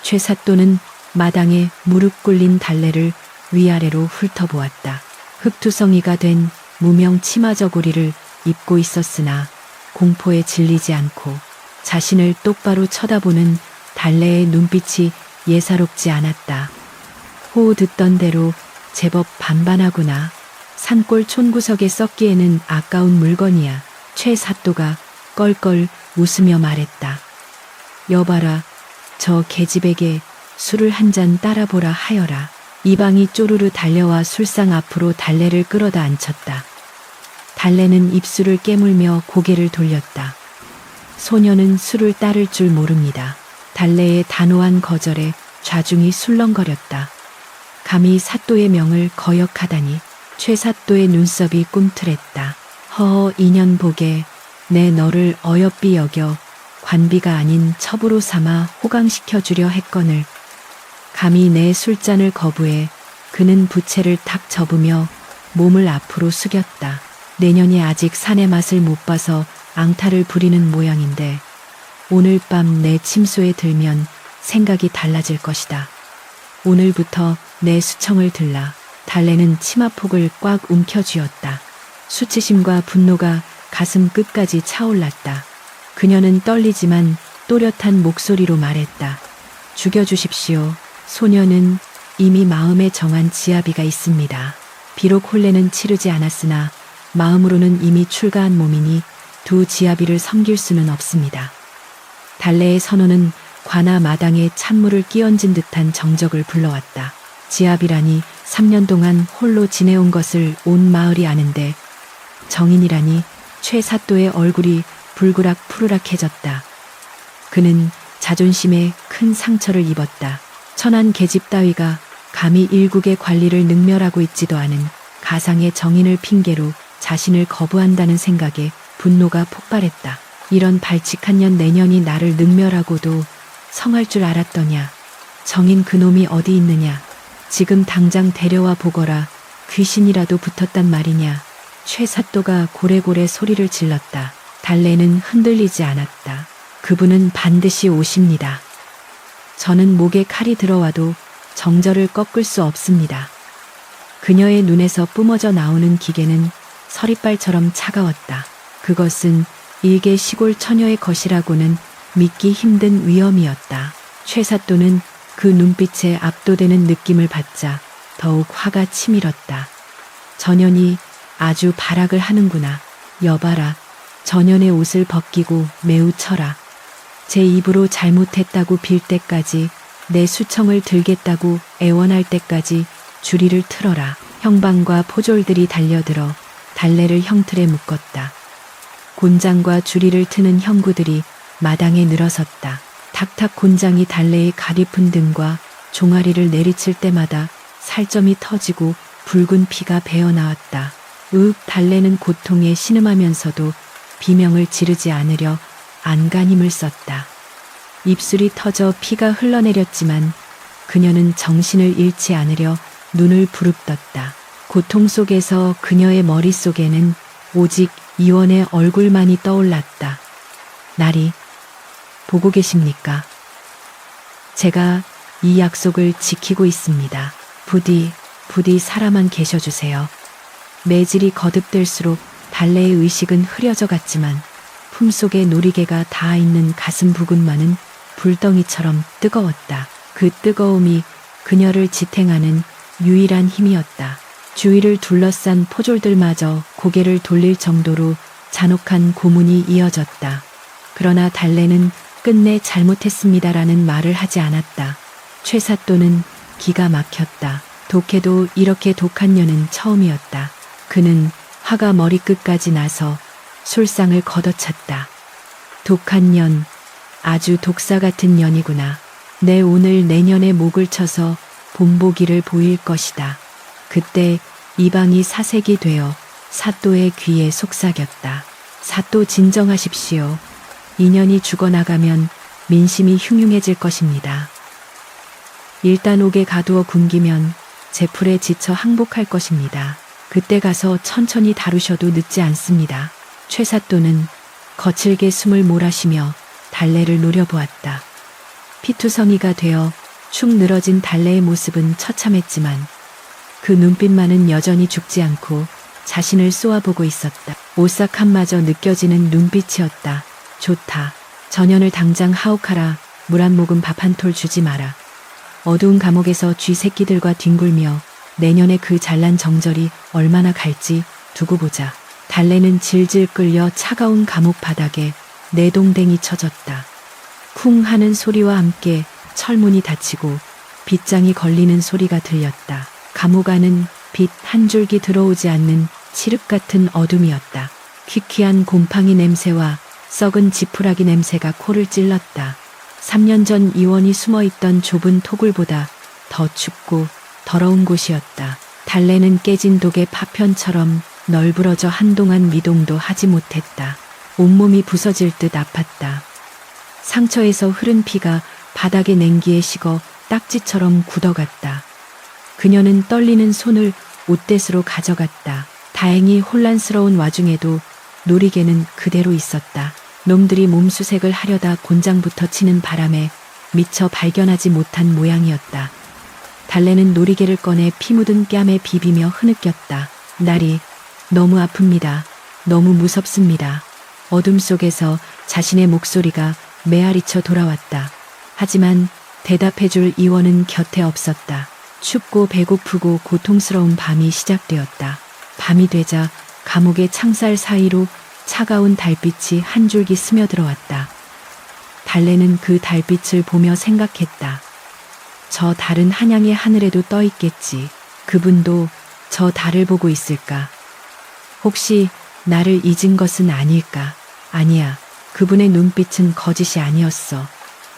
최사또는 마당에 무릎 꿇린 달래를 위아래로 훑어보았다. 흑투성이가 된 무명 치마 저고리를 입고 있었으나 공포에 질리지 않고 자신을 똑바로 쳐다보는 달래의 눈빛이 예사롭지 않았다. 호우 듣던 대로 제법 반반하구나. 산골 촌구석에 썩기에는 아까운 물건이야. 최사또가 껄껄 웃으며 말했다. 여봐라, 저 계집에게 술을 한 잔 따라보라 하여라. 이방이 쪼르르 달려와 술상 앞으로 달래를 끌어다 앉혔다. 달래는 입술을 깨물며 고개를 돌렸다. 소녀는 술을 따를 줄 모릅니다. 달래의 단호한 거절에 좌중이 술렁거렸다. 감히 사또의 명을 거역하다니. 최사또의 눈썹이 꿈틀했다. 허허, 인연 보게 내 너를 어여삐 여겨 관비가 아닌 첩으로 삼아 호강시켜 주려 했거늘. 감히 내 술잔을 거부해. 그는 부채를 탁 접으며 몸을 앞으로 숙였다. 내년이 아직 산의 맛을 못 봐서 앙탈을 부리는 모양인데 오늘 밤 내 침소에 들면 생각이 달라질 것이다. 오늘부터 내 수청을 들라. 달래는 치마폭을 꽉 움켜쥐었다. 수치심과 분노가 가슴 끝까지 차올랐다. 그녀는 떨리지만 또렷한 목소리로 말했다. 죽여주십시오. 소녀는 이미 마음에 정한 지아비가 있습니다. 비록 혼례는 치르지 않았으나 마음으로는 이미 출가한 몸이니 두 지아비를 섬길 수는 없습니다. 달래의 선언은 관아 마당에 찬물을 끼얹은 듯한 정적을 불러왔다. 지아비라니 3년 동안 홀로 지내온 것을 온 마을이 아는데 정인이라니. 최사또의 얼굴이 불그락 푸르락해졌다. 그는 자존심에 큰 상처를 입었다. 천한 계집 따위가 감히 일국의 관리를 능멸하고 있지도 않은 가상의 정인을 핑계로 자신을 거부한다는 생각에 분노가 폭발했다. 이런 발칙한 년 내년이 나를 능멸하고도 성할 줄 알았더냐. 정인 그놈이 어디 있느냐. 지금 당장 데려와 보거라. 귀신이라도 붙었단 말이냐. 최사또가 고래고래 소리를 질렀다. 달래는 흔들리지 않았다. 그분은 반드시 오십니다. 저는 목에 칼이 들어와도 정절을 꺾을 수 없습니다. 그녀의 눈에서 뿜어져 나오는 기계는 서리빨처럼 차가웠다. 그것은 일개 시골 처녀의 것이라고는 믿기 힘든 위엄이었다. 최사또는 그 눈빛에 압도되는 느낌을 받자 더욱 화가 치밀었다. 전연이 아주 발악을 하는구나. 여봐라. 전연의 옷을 벗기고 매우 쳐라. 제 입으로 잘못했다고 빌 때까지, 내 수청을 들겠다고 애원할 때까지 주리를 틀어라. 형방과 포졸들이 달려들어 달래를 형틀에 묶었다. 곤장과 주리를 트는 형구들이 마당에 늘어섰다. 탁탁 곤장이 달래의 가리픈 등과 종아리를 내리칠 때마다 살점이 터지고 붉은 피가 배어나왔다. 달래는 고통에 신음하면서도 비명을 지르지 않으려 안간 힘을 썼다. 입술이 터져 피가 흘러내렸지만 그녀는 정신을 잃지 않으려 눈을 부릅떴다. 고통 속에서 그녀의 머릿속에는 오직 이원의 얼굴만이 떠올랐다. 나리, 보고 계십니까? 제가 이 약속을 지키고 있습니다. 부디 살아만 계셔주세요. 매질이 거듭될수록 달래의 의식은 흐려져 갔지만 품속에 놀이개가 닿아 있는 가슴 부근만은 불덩이처럼 뜨거웠다. 그 뜨거움이 그녀를 지탱하는 유일한 힘이었다. 주위를 둘러싼 포졸들마저 고개를 돌릴 정도로 잔혹한 고문이 이어졌다. 그러나 달래는 끝내 잘못했습니다라는 말을 하지 않았다. 최사또는 기가 막혔다. 독해도 이렇게 독한 년은 처음이었다. 그는 화가 머리끝까지 나서 술상을 걷어찼다. 독한 년, 아주 독사 같은 년이구나. 내 오늘 내년에 목을 쳐서 본보기를 보일 것이다. 그때 이방이 사색이 되어 사또의 귀에 속삭였다. 사또 진정하십시오. 인연이 죽어나가면 민심이 흉흉해질 것입니다. 일단 옥에 가두어 굶기면 제풀에 지쳐 항복할 것입니다. 그때 가서 천천히 다루셔도 늦지 않습니다. 최사또는 거칠게 숨을 몰아쉬며 달래를 노려보았다. 피투성이가 되어 축 늘어진 달래의 모습은 처참했지만 그 눈빛만은 여전히 죽지 않고 자신을 쏘아보고 있었다. 오싹함마저 느껴지는 눈빛이었다. 좋다. 전연을 당장 하옥하라. 물 한 모금 밥 한 톨 주지 마라. 어두운 감옥에서 쥐 새끼들과 뒹굴며 내년에 그 잘난 정절이 얼마나 갈지 두고 보자. 달래는 질질 끌려 차가운 감옥 바닥에 내동댕이 쳐졌다. 쿵 하는 소리와 함께 철문이 닫히고 빗장이 걸리는 소리가 들렸다. 감옥 안은 빛 한 줄기 들어오지 않는 칠흑 같은 어둠이었다. 퀴퀴한 곰팡이 냄새와 썩은 지푸라기 냄새가 코를 찔렀다. 3년 전 이원이 숨어있던 좁은 토굴보다 더 춥고 더러운 곳이었다. 달래는 깨진 독의 파편처럼 널브러져 한동안 미동도 하지 못했다. 온몸이 부서질 듯 아팠다. 상처에서 흐른 피가 바닥의 냉기에 식어 딱지처럼 굳어갔다. 그녀는 떨리는 손을 옷대스로 가져갔다. 다행히 혼란스러운 와중에도 놀이개는 그대로 있었다. 놈들이 몸수색을 하려다 곤장부터 치는 바람에 미처 발견하지 못한 모양이었다. 달래는 놀이개를 꺼내 피 묻은 뺨에 비비며 흐느꼈다. 날이 너무 아픕니다. 너무 무섭습니다. 어둠 속에서 자신의 목소리가 메아리쳐 돌아왔다. 하지만 대답해줄 이원은 곁에 없었다. 춥고 배고프고 고통스러운 밤이 시작되었다. 밤이 되자 감옥의 창살 사이로 차가운 달빛이 한 줄기 스며들어왔다. 달래는 그 달빛을 보며 생각했다. 저 달은 한양의 하늘에도 떠 있겠지. 그분도 저 달을 보고 있을까? 혹시 나를 잊은 것은 아닐까? 아니야. 그분의 눈빛은 거짓이 아니었어.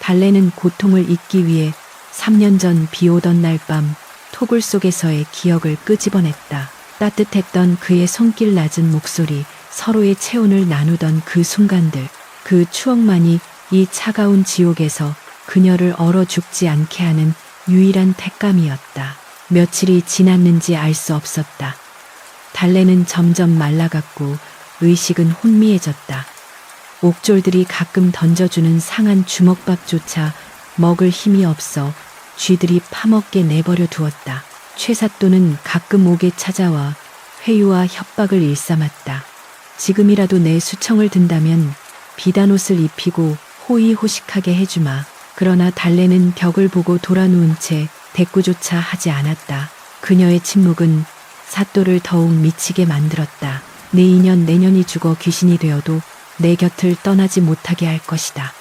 달래는 고통을 잊기 위해 3년 전 비 오던 날 밤 토굴 속에서의 기억을 끄집어냈다. 따뜻했던 그의 손길 낮은 목소리, 서로의 체온을 나누던 그 순간들, 그 추억만이 이 차가운 지옥에서 그녀를 얼어 죽지 않게 하는 유일한 택감이었다. 며칠이 지났는지 알 수 없었다. 달래는 점점 말라갔고 의식은 혼미해졌다. 옥졸들이 가끔 던져주는 상한 주먹밥조차 먹을 힘이 없어 쥐들이 파먹게 내버려 두었다. 최사또는 가끔 옥에 찾아와 회유와 협박을 일삼았다. 지금이라도 내 수청을 든다면 비단옷을 입히고 호의호식하게 해주마. 그러나 달래는 벽을 보고 돌아누운 채 대꾸조차 하지 않았다. 그녀의 침묵은 사또를 더욱 미치게 만들었다. 내 인연 내년이 죽어 귀신이 되어도 내 곁을 떠나지 못하게 할 것이다.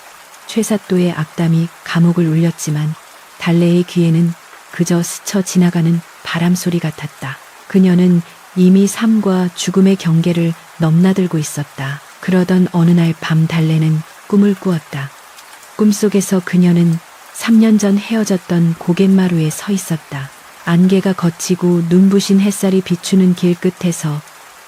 최사또의 악담이 감옥을 울렸지만 달래의 귀에는 그저 스쳐 지나가는 바람소리 같았다. 그녀는 이미 삶과 죽음의 경계를 넘나들고 있었다. 그러던 어느 날 밤 달래는 꿈을 꾸었다. 꿈속에서 그녀는 3년 전 헤어졌던 고갯마루에 서 있었다. 안개가 걷히고 눈부신 햇살이 비추는 길 끝에서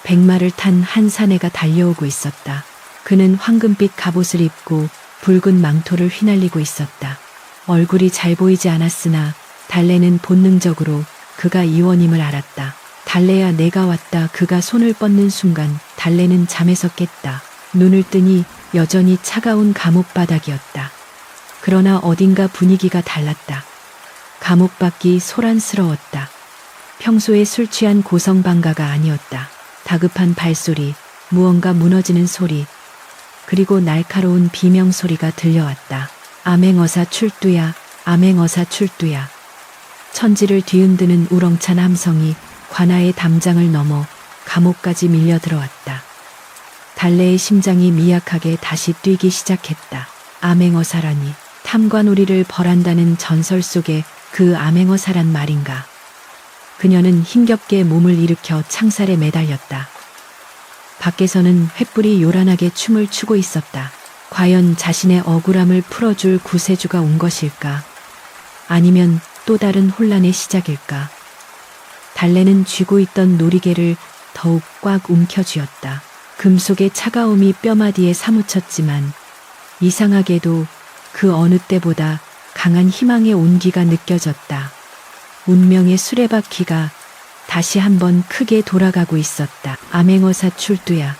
백마를 탄 한 사내가 달려오고 있었다. 그는 황금빛 갑옷을 입고 붉은 망토를 휘날리고 있었다. 얼굴이 잘 보이지 않았으나 달래는 본능적으로 그가 이원임을 알았다. 달래야 내가 왔다. 그가 손을 뻗는 순간 달래는 잠에서 깼다. 눈을 뜨니 여전히 차가운 감옥 바닥이었다. 그러나 어딘가 분위기가 달랐다. 감옥 밖이 소란스러웠다. 평소에 술 취한 고성방가가 아니었다. 다급한 발소리, 무언가 무너지는 소리, 그리고 날카로운 비명 소리가 들려왔다. 암행어사 출두야, 암행어사 출두야. 천지를 뒤흔드는 우렁찬 함성이 관아의 담장을 넘어 감옥까지 밀려 들어왔다. 달래의 심장이 미약하게 다시 뛰기 시작했다. 암행어사라니, 탐관오리를 벌한다는 전설 속의 그 암행어사란 말인가. 그녀는 힘겹게 몸을 일으켜 창살에 매달렸다. 밖에서는 횃불이 요란하게 춤을 추고 있었다. 과연 자신의 억울함을 풀어줄 구세주가 온 것일까? 아니면 또 다른 혼란의 시작일까? 달래는 쥐고 있던 놀이개를 더욱 꽉 움켜쥐었다. 금속의 차가움이 뼈마디에 사무쳤지만 이상하게도 그 어느 때보다 강한 희망의 온기가 느껴졌다. 운명의 수레바퀴가 다시 한번 크게 돌아가고 있었다. 암행어사 출두야,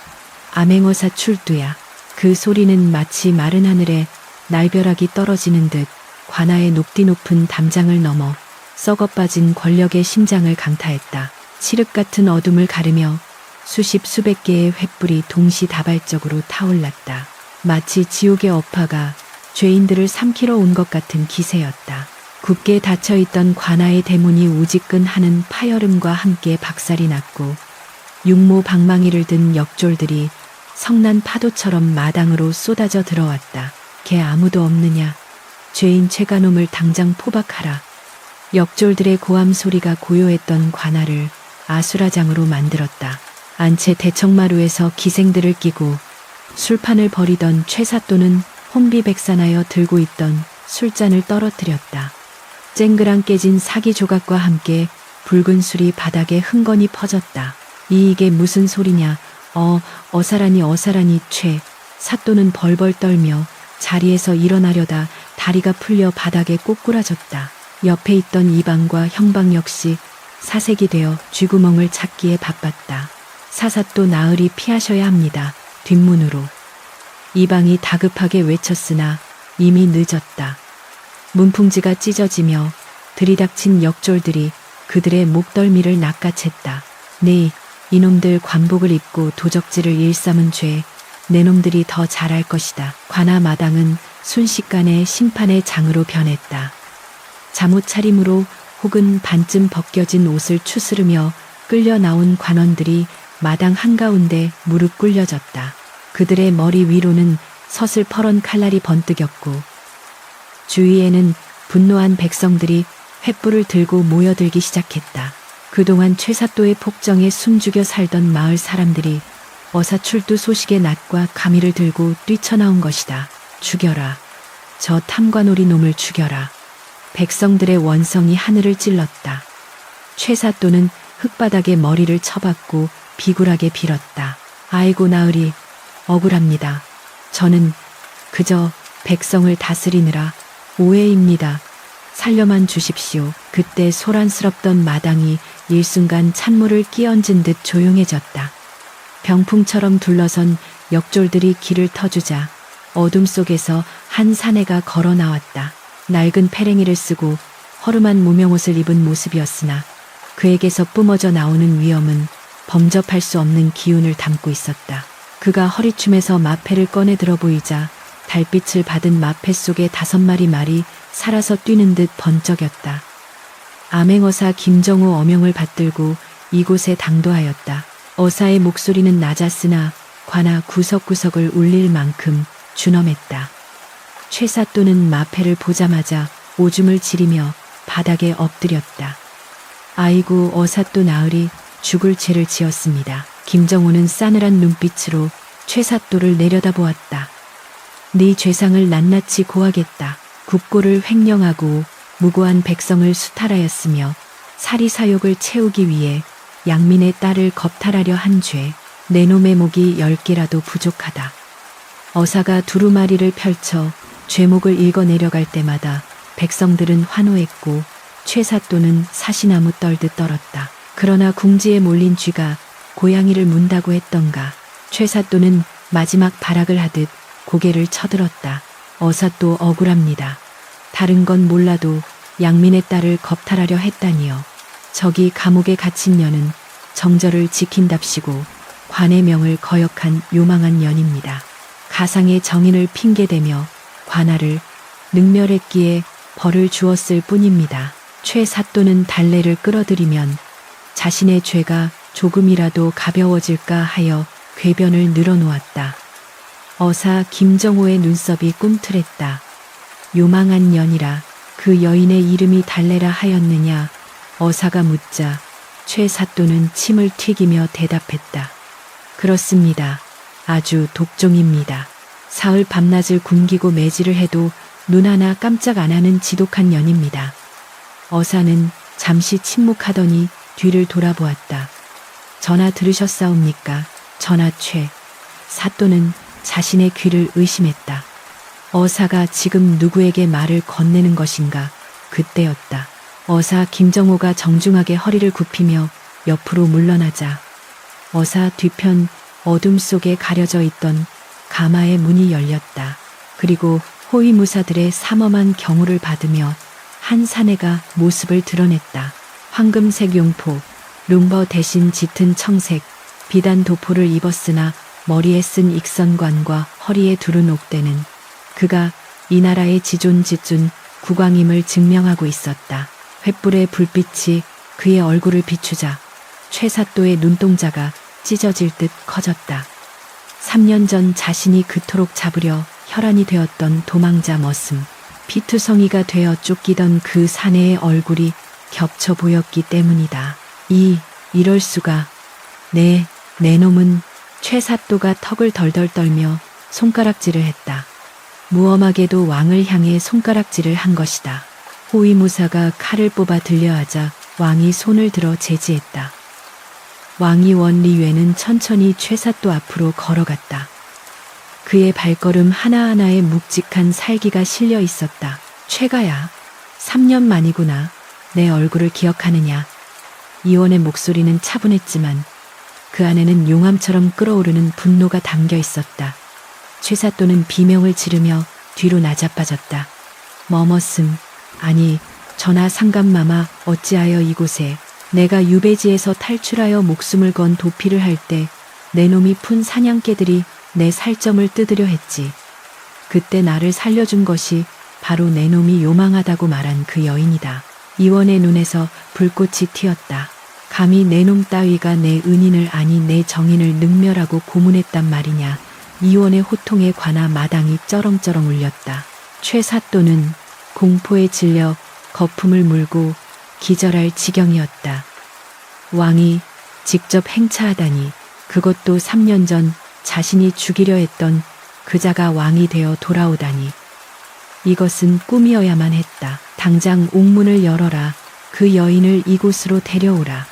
암행어사 출두야. 그 소리는 마치 마른 하늘에 날벼락이 떨어지는 듯 관아의 높디 높은 담장을 넘어 썩어빠진 권력의 심장을 강타했다. 칠흑 같은 어둠을 가르며 수십 수백 개의 횃불이 동시다발적으로 타올랐다. 마치 지옥의 업화가 죄인들을 삼키러 온 것 같은 기세였다. 굳게 닫혀있던 관아의 대문이 우지끈하는 파열음과 함께 박살이 났고 육모 방망이를 든 역졸들이 성난 파도처럼 마당으로 쏟아져 들어왔다. 걔 아무도 없느냐? 죄인 최가놈을 당장 포박하라. 역졸들의 고함 소리가 고요했던 관아를 아수라장으로 만들었다. 안채 대청마루에서 기생들을 끼고 술판을 벌이던 최사또는 혼비백산하여 들고 있던 술잔을 떨어뜨렸다. 쨍그랑 깨진 사기 조각과 함께 붉은 술이 바닥에 흥건히 퍼졌다. 이게 무슨 소리냐? 어사라니 어사라니. 최 사또는 벌벌 떨며 자리에서 일어나려다 다리가 풀려 바닥에 꼬꾸라졌다. 옆에 있던 이방과 형방 역시 사색이 되어 쥐구멍을 찾기에 바빴다. 사사또 나으리 피하셔야 합니다. 뒷문으로. 이방이 다급하게 외쳤으나 이미 늦었다. 문풍지가 찢어지며 들이닥친 역졸들이 그들의 목덜미를 낚아챘다. 네, 이놈들 관복을 입고 도적질을 일삼은 죄, 내 놈들이 더 잘할 것이다. 관아 마당은 순식간에 심판의 장으로 변했다. 잠옷 차림으로 혹은 반쯤 벗겨진 옷을 추스르며 끌려 나온 관원들이 마당 한가운데 무릎 꿇려졌다. 그들의 머리 위로는 서슬퍼런 칼날이 번뜩였고 주위에는 분노한 백성들이 횃불을 들고 모여들기 시작했다. 그동안 최사또의 폭정에 숨죽여 살던 마을 사람들이 어사출두 소식의 낯과 가미를 들고 뛰쳐나온 것이다. 죽여라. 저 탐관오리 놈을 죽여라. 백성들의 원성이 하늘을 찔렀다. 최사또는 흙바닥에 머리를 쳐박고 비굴하게 빌었다. 아이고 나으리, 억울합니다. 저는 그저 백성을 다스리느라 오해입니다. 살려만 주십시오. 그때 소란스럽던 마당이 일순간 찬물을 끼얹은 듯 조용해졌다. 병풍처럼 둘러선 역졸들이 길을 터주자 어둠 속에서 한 사내가 걸어 나왔다. 낡은 패랭이를 쓰고 허름한 무명옷을 입은 모습이었으나 그에게서 뿜어져 나오는 위엄은 범접할 수 없는 기운을 담고 있었다. 그가 허리춤에서 마패를 꺼내 들어 보이자 달빛을 받은 마패 속에 5마리 말이 살아서 뛰는 듯 번쩍였다. 암행어사 김정호 어명을 받들고 이곳에 당도하였다. 어사의 목소리는 낮았으나 관아 구석구석을 울릴 만큼 준엄했다. 최사또는 마패를 보자마자 오줌을 지리며 바닥에 엎드렸다. 아이고 어사또 나으리 죽을 죄를 지었습니다. 김정호는 싸늘한 눈빛으로 최사또를 내려다보았다. 네 죄상을 낱낱이 고하겠다. 국고를 횡령하고 무고한 백성을 수탈하였으며 사리사욕을 채우기 위해 양민의 딸을 겁탈하려 한 죄. 내 놈의 목이 10개라도 부족하다. 어사가 두루마리를 펼쳐 죄목을 읽어 내려갈 때마다 백성들은 환호했고 최사또는 사시나무 떨듯 떨었다. 그러나 궁지에 몰린 쥐가 고양이를 문다고 했던가. 최사또는 마지막 발악을 하듯 고개를 쳐들었다. 어사또 억울합니다. 다른 건 몰라도 양민의 딸을 겁탈하려 했다니요. 저기 감옥에 갇힌 년은 정절을 지킨답시고 관의 명을 거역한 요망한 년입니다. 가상의 정인을 핑계대며 관아를 능멸했기에 벌을 주었을 뿐입니다. 최사또는 달래를 끌어들이면 자신의 죄가 조금이라도 가벼워질까 하여 궤변을 늘어놓았다. 어사 김정호의 눈썹이 꿈틀했다. 요망한 년이라 그 여인의 이름이 달래라 하였느냐. 어사가 묻자 최사또는 침을 튀기며 대답했다. 그렇습니다. 아주 독종입니다. 사흘 밤낮을 굶기고 매질을 해도 눈 하나 깜짝 안 하는 지독한 년입니다. 어사는 잠시 침묵하더니 뒤를 돌아보았다. 전하 들으셨사옵니까? 전하 최 사또는 자신의 귀를 의심했다. 어사가 지금 누구에게 말을 건네는 것인가? 그때였다. 어사 김정호가 정중하게 허리를 굽히며 옆으로 물러나자 어사 뒤편 어둠 속에 가려져 있던 가마의 문이 열렸다. 그리고 호위무사들의 삼엄한 경호를 받으며 한 사내가 모습을 드러냈다. 황금색 용포, 룽버 대신 짙은 청색, 비단 도포를 입었으나 머리에 쓴 익선관과 허리에 두른 옥대는 그가 이 나라의 지존지존 국왕임을 증명하고 있었다. 횃불의 불빛이 그의 얼굴을 비추자 최사또의 눈동자가 찢어질 듯 커졌다. 3년 전 자신이 그토록 잡으려 혈안이 되었던 도망자 머슴, 피투성이가 되어 쫓기던 그 사내의 얼굴이 겹쳐 보였기 때문이다. 이럴 수가. 내 놈은 최사또가 턱을 덜덜 떨며 손가락질을 했다. 무엄하게도 왕을 향해 손가락질을 한 것이다. 호위무사가 칼을 뽑아 들려하자 왕이 손을 들어 제지했다. 왕이 원리외는 천천히 최사또 앞으로 걸어갔다. 그의 발걸음 하나하나에 묵직한 살기가 실려 있었다. 최가야, 3년 만이구나. 내 얼굴을 기억하느냐. 이원의 목소리는 차분했지만 그 안에는 용암처럼 끓어오르는 분노가 담겨 있었다. 최사또는 비명을 지르며 뒤로 나자빠졌다. 머머슴, 아니 전하 상감마마, 어찌하여 이곳에. 내가 유배지에서 탈출하여 목숨을 건 도피를 할 때 내 놈이 푼 사냥개들이 내 살점을 뜯으려 했지. 그때 나를 살려준 것이 바로 내 놈이 요망하다고 말한 그 여인이다. 이원의 눈에서 불꽃이 튀었다. 감히 내 놈 따위가 내 은인을 아니 내 정인을 능멸하고 고문했단 말이냐. 이원의 호통에 관아 마당이 쩌렁쩌렁 울렸다. 최사또는 공포에 질려 거품을 물고 기절할 지경이었다. 왕이 직접 행차하다니, 그것도 3년 전 자신이 죽이려 했던 그자가 왕이 되어 돌아오다니. 이것은 꿈이어야만 했다. 당장 옥문을 열어라. 그 여인을 이곳으로 데려오라.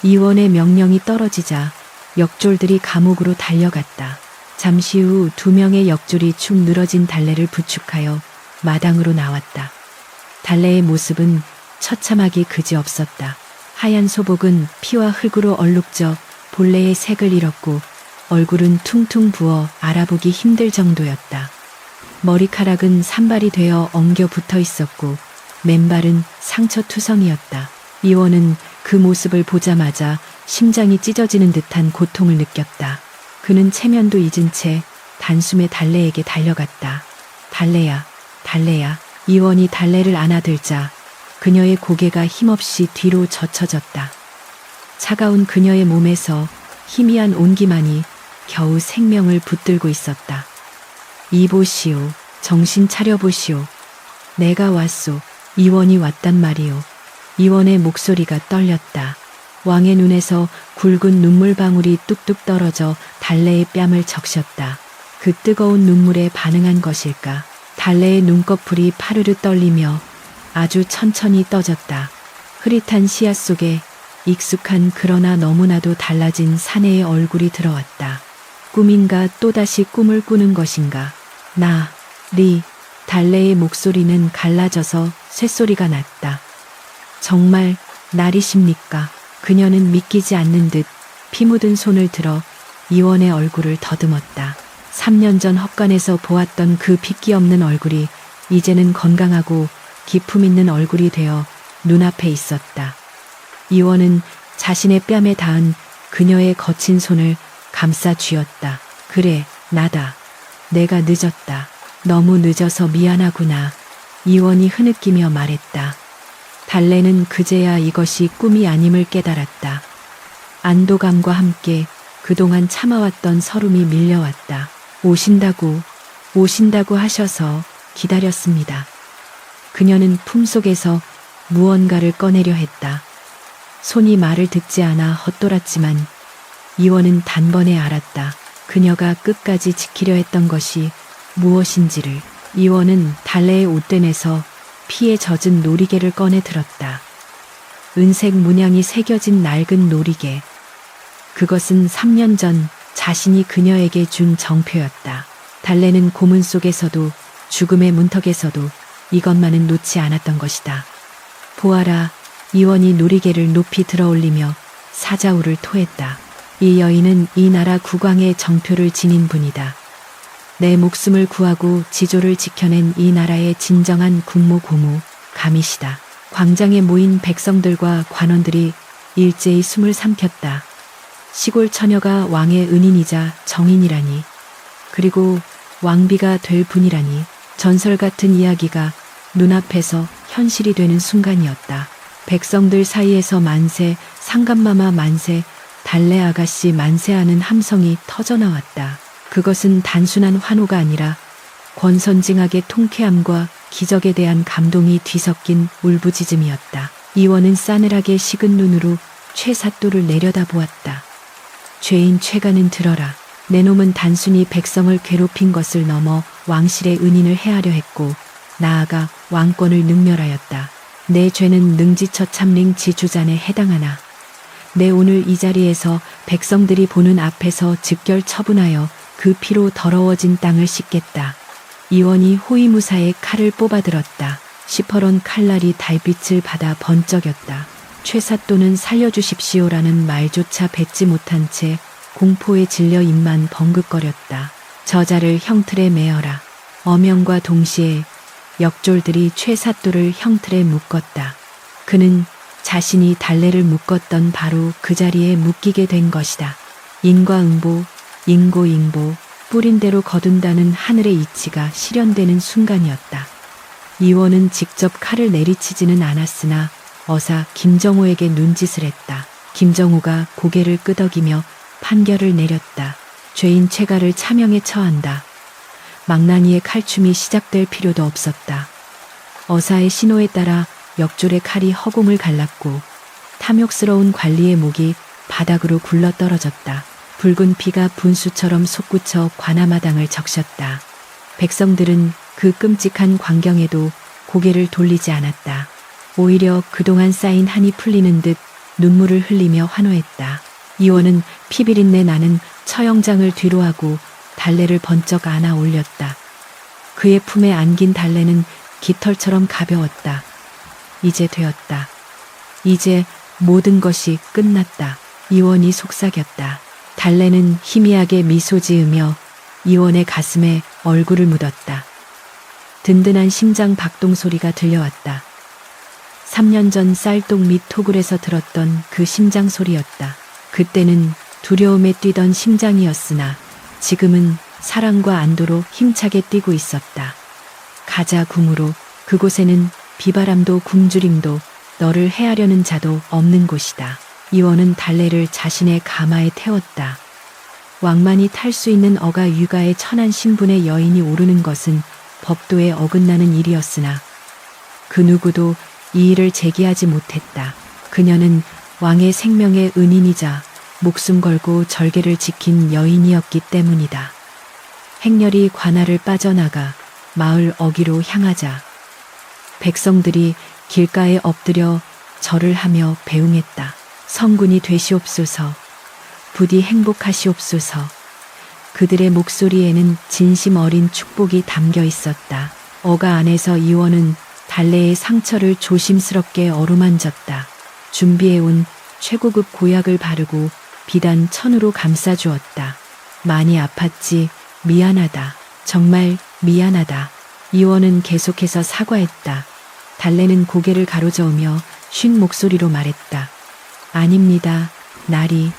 이원의 명령이 떨어지자 역졸들이 감옥으로 달려갔다. 잠시 후 2명의 역졸이 축 늘어진 달래를 부축하여 마당으로 나왔다. 달래의 모습은 처참하기 그지없었다. 하얀 소복은 피와 흙으로 얼룩져 본래의 색을 잃었고 얼굴은 퉁퉁 부어 알아보기 힘들 정도였다. 머리카락은 산발이 되어 엉겨 붙어 있었고 맨발은 상처투성이었다. 이원은 그 모습을 보자마자 심장이 찢어지는 듯한 고통을 느꼈다. 그는 체면도 잊은 채 단숨에 달래에게 달려갔다. 달래야, 달래야. 이원이 달래를 안아들자 그녀의 고개가 힘없이 뒤로 젖혀졌다. 차가운 그녀의 몸에서 희미한 온기만이 겨우 생명을 붙들고 있었다. 이보시오. 정신 차려보시오. 내가 왔소. 이원이 왔단 말이오. 이원의 목소리가 떨렸다. 왕의 눈에서 굵은 눈물방울이 뚝뚝 떨어져 달래의 뺨을 적셨다. 그 뜨거운 눈물에 반응한 것일까? 달래의 눈꺼풀이 파르르 떨리며 아주 천천히 떠졌다. 흐릿한 시야 속에 익숙한 그러나 너무나도 달라진 사내의 얼굴이 들어왔다. 꿈인가 또다시 꿈을 꾸는 것인가? 달래의 목소리는 갈라져서 쇳소리가 났다. 정말 날이십니까? 그녀는 믿기지 않는 듯 피 묻은 손을 들어 이원의 얼굴을 더듬었다. 3년 전 헛간에서 보았던 그 핏기 없는 얼굴이 이제는 건강하고 기품 있는 얼굴이 되어 눈앞에 있었다. 이원은 자신의 뺨에 닿은 그녀의 거친 손을 감싸 쥐었다. 그래, 나다. 내가 늦었다. 너무 늦어서 미안하구나. 이원이 흐느끼며 말했다. 달래는 그제야 이것이 꿈이 아님을 깨달았다. 안도감과 함께 그동안 참아왔던 서름이 밀려왔다. 오신다고 하셔서 기다렸습니다. 그녀는 품속에서 무언가를 꺼내려 했다. 손이 말을 듣지 않아 헛돌았지만 이원은 단번에 알았다. 그녀가 끝까지 지키려 했던 것이 무엇인지를. 이원은 달래의 옷된에서 피에 젖은 놀이개를 꺼내 들었다. 은색 문양이 새겨진 낡은 놀이개. 그것은 3년 전 자신이 그녀에게 준 정표였다. 달래는 고문 속에서도 죽음의 문턱에서도 이것만은 놓지 않았던 것이다. 보아라. 이원이 놀이개를 높이 들어올리며 사자우를 토했다. 이 여인은 이 나라 국왕의 정표를 지닌 분이다. 내 목숨을 구하고 지조를 지켜낸 이 나라의 진정한 국모 고모 가미시다. 광장에 모인 백성들과 관원들이 일제히 숨을 삼켰다. 시골 처녀가 왕의 은인이자 정인이라니, 그리고 왕비가 될 분이라니, 전설 같은 이야기가 눈앞에서 현실이 되는 순간이었다. 백성들 사이에서 만세, 상감마마 만세, 달래 아가씨 만세하는 함성이 터져나왔다. 그것은 단순한 환호가 아니라 권선징악의 통쾌함과 기적에 대한 감동이 뒤섞인 울부짖음이었다. 이원은 싸늘하게 식은 눈으로 최사또를 내려다보았다. 죄인 최가는 들어라. 내 놈은 단순히 백성을 괴롭힌 것을 넘어 왕실의 은인을 해하려 했고 나아가 왕권을 능멸하였다. 내 죄는 능지처참링 지주잔에 해당하나. 내 오늘 이 자리에서 백성들이 보는 앞에서 즉결 처분하여 그 피로 더러워진 땅을 씻겠다. 이원이 호위무사의 칼을 뽑아들었다. 시퍼런 칼날이 달빛을 받아 번쩍였다. 최사또는 살려주십시오라는 말조차 뱉지 못한 채 공포에 질려 입만 벙긋거렸다. 저자를 형틀에 매어라. 어명과 동시에 역졸들이 최사또를 형틀에 묶었다. 그는 자신이 달래를 묶었던 바로 그 자리에 묶이게 된 것이다. 인과응보, 인고잉보, 뿌린 대로 거둔다는 하늘의 이치가 실현되는 순간이었다. 이원은 직접 칼을 내리치지는 않았으나 어사 김정호에게 눈짓을 했다. 김정호가 고개를 끄덕이며 판결을 내렸다. 죄인 최가를 차명에 처한다. 망나니의 칼춤이 시작될 필요도 없었다. 어사의 신호에 따라 역졸의 칼이 허공을 갈랐고 탐욕스러운 관리의 목이 바닥으로 굴러 떨어졌다. 붉은 피가 분수처럼 솟구쳐 관아마당을 적셨다. 백성들은 그 끔찍한 광경에도 고개를 돌리지 않았다. 오히려 그동안 쌓인 한이 풀리는 듯 눈물을 흘리며 환호했다. 이원은 피비린내 나는 처형장을 뒤로하고 달래를 번쩍 안아 올렸다. 그의 품에 안긴 달래는 깃털처럼 가벼웠다. 이제 되었다. 이제 모든 것이 끝났다. 이원이 속삭였다. 달래는 희미하게 미소 지으며 이원의 가슴에 얼굴을 묻었다. 든든한 심장 박동 소리가 들려왔다. 3년 전 쌀독 및 토굴에서 들었던 그 심장 소리였다. 그때는 두려움에 뛰던 심장이었으나 지금은 사랑과 안도로 힘차게 뛰고 있었다. 가자 궁으로 그곳에는 비바람도 굶주림도 너를 해하려는 자도 없는 곳이다. 이원은 달래를 자신의 가마에 태웠다. 왕만이 탈 수 있는 어가 육아의 천한 신분의 여인이 오르는 것은 법도에 어긋나는 일이었으나 그 누구도 이 일을 제기하지 못했다. 그녀는 왕의 생명의 은인이자 목숨 걸고 절개를 지킨 여인이었기 때문이다. 행렬이 관할을 빠져나가 마을 어귀로 향하자 백성들이 길가에 엎드려 절을 하며 배웅했다. 성군이 되시옵소서. 부디 행복하시옵소서. 그들의 목소리에는 진심 어린 축복이 담겨 있었다. 어가 안에서 이원은 달래의 상처를 조심스럽게 어루만졌다. 준비해온 최고급 고약을 바르고 비단 천으로 감싸주었다. 많이 아팠지. 미안하다. 정말 미안하다. 이원은 계속해서 사과했다. 달래는 고개를 가로저으며 쉰 목소리로 말했다. 아닙니다. 나리.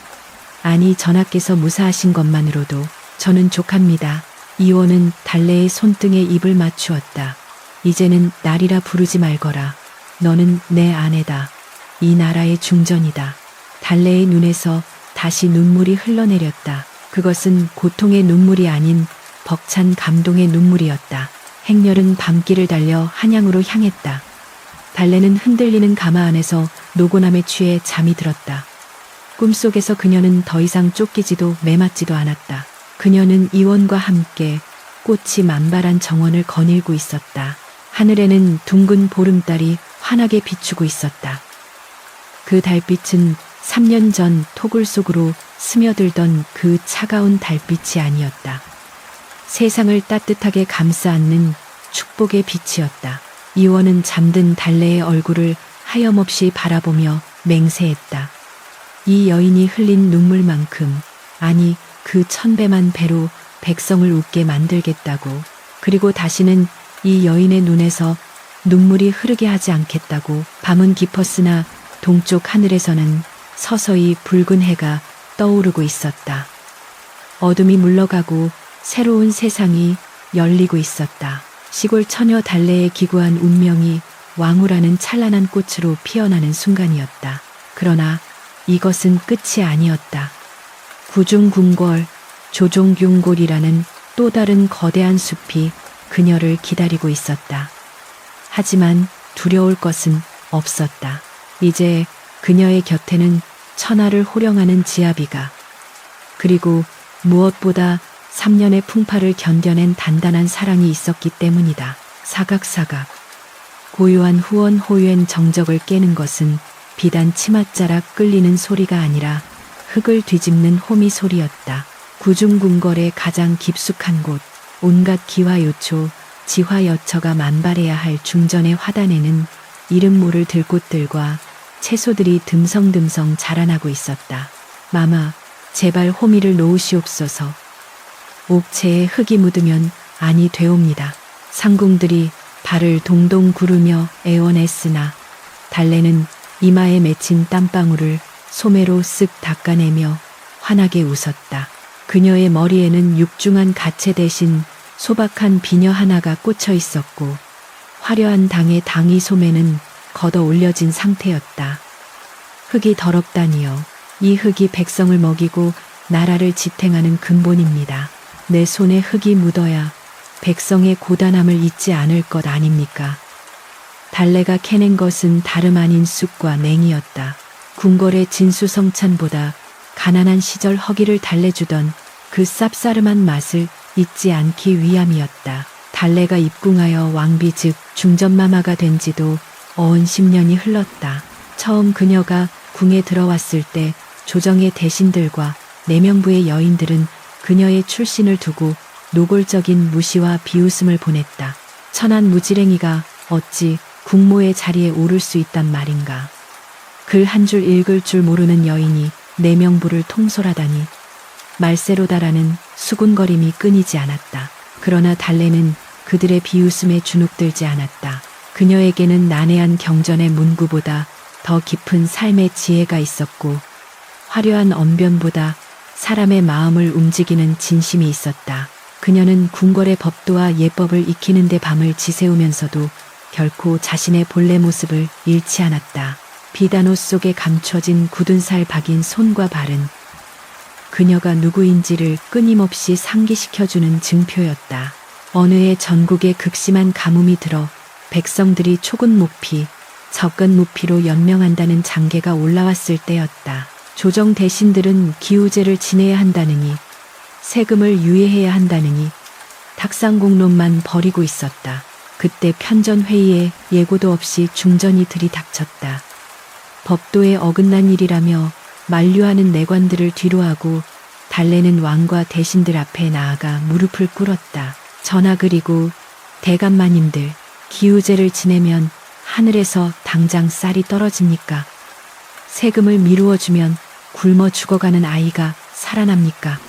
아니 전하께서 무사하신 것만으로도 저는 족합니다. 이원은 달래의 손등에 입을 맞추었다. 이제는 나리라 부르지 말거라. 너는 내 아내다. 이 나라의 중전이다. 달래의 눈에서 다시 눈물이 흘러내렸다. 그것은 고통의 눈물이 아닌 벅찬 감동의 눈물이었다. 행렬은 밤길을 달려 한양으로 향했다. 달래는 흔들리는 가마 안에서 노곤함에 취해 잠이 들었다. 꿈속에서 그녀는 더 이상 쫓기지도 매맞지도 않았다. 그녀는 이원과 함께 꽃이 만발한 정원을 거닐고 있었다. 하늘에는 둥근 보름달이 환하게 비추고 있었다. 그 달빛은 3년 전 토굴 속으로 스며들던 그 차가운 달빛이 아니었다. 세상을 따뜻하게 감싸 안는 축복의 빛이었다. 이원은 잠든 달래의 얼굴을 하염없이 바라보며 맹세했다. 이 여인이 흘린 눈물만큼, 아니 그 1000배만 배로 백성을 웃게 만들겠다고, 그리고 다시는 이 여인의 눈에서 눈물이 흐르게 하지 않겠다고. 밤은 깊었으나 동쪽 하늘에서는 서서히 붉은 해가 떠오르고 있었다. 어둠이 물러가고 새로운 세상이 열리고 있었다. 시골 처녀 달래의 기구한 운명이 왕후라는 찬란한 꽃으로 피어나는 순간이었다. 그러나 이것은 끝이 아니었다. 구중궁궐, 조종균골이라는 또 다른 거대한 숲이 그녀를 기다리고 있었다. 하지만 두려울 것은 없었다. 이제 그녀의 곁에는 천하를 호령하는 지아비가, 그리고 무엇보다 3년의 풍파를 견뎌낸 단단한 사랑이 있었기 때문이다. 사각사각. 고요한 후원 호유엔 정적을 깨는 것은 비단 치맛자락 끌리는 소리가 아니라 흙을 뒤집는 호미 소리였다. 구중궁궐의 가장 깊숙한 곳, 온갖 기화요초, 지화여처가 만발해야 할 중전의 화단에는 이름 모를 들꽃들과 채소들이 듬성듬성 자라나고 있었다. 마마, 제발 호미를 놓으시옵소서. 옥체에 흙이 묻으면 아니 되옵니다. 상궁들이 발을 동동 구르며 애원했으나 달래는 이마에 맺힌 땀방울을 소매로 쓱 닦아내며 환하게 웃었다. 그녀의 머리에는 육중한 가채 대신 소박한 비녀 하나가 꽂혀 있었고 화려한 당의 당이 소매는 걷어 올려진 상태였다. 흙이 더럽다니요. 이 흙이 백성을 먹이고 나라를 지탱하는 근본입니다. 내 손에 흙이 묻어야 백성의 고단함을 잊지 않을 것 아닙니까? 달래가 캐낸 것은 다름 아닌 쑥과 냉이였다. 궁궐의 진수성찬보다 가난한 시절 허기를 달래주던 그 쌉싸름한 맛을 잊지 않기 위함이었다. 달래가 입궁하여 왕비 즉 중전마마가 된 지도 어언 10년이 흘렀다. 처음 그녀가 궁에 들어왔을 때 조정의 대신들과 내명부의 여인들은 그녀의 출신을 두고 노골적인 무시와 비웃음을 보냈다. 천한 무지랭이가 어찌 국모의 자리에 오를 수 있단 말인가. 글 한 줄 읽을 줄 모르는 여인이 내명부를 통솔하다니. 말세로다라는 수군거림이 끊이지 않았다. 그러나 달래는 그들의 비웃음에 주눅들지 않았다. 그녀에게는 난해한 경전의 문구보다 더 깊은 삶의 지혜가 있었고 화려한 언변보다 사람의 마음을 움직이는 진심이 있었다. 그녀는 궁궐의 법도와 예법을 익히는데 밤을 지새우면서도 결코 자신의 본래 모습을 잃지 않았다. 비단 옷 속에 감춰진 굳은 살 박인 손과 발은 그녀가 누구인지를 끊임없이 상기시켜주는 증표였다. 어느 해 전국에 극심한 가뭄이 들어 백성들이 초근 무피, 적근 무피로 연명한다는 장계가 올라왔을 때였다. 조정 대신들은 기우제를 지내야 한다느니, 세금을 유예해야 한다느니 탁상공론만 벌이고 있었다. 그때 편전회의에 예고도 없이 중전이 들이닥쳤다. 법도에 어긋난 일이라며 만류하는 내관들을 뒤로하고 달래는 왕과 대신들 앞에 나아가 무릎을 꿇었다. 전하 그리고 대감마님들, 기우제를 지내면 하늘에서 당장 쌀이 떨어집니까? 세금을 미루어주면 굶어 죽어가는 아이가 살아납니까?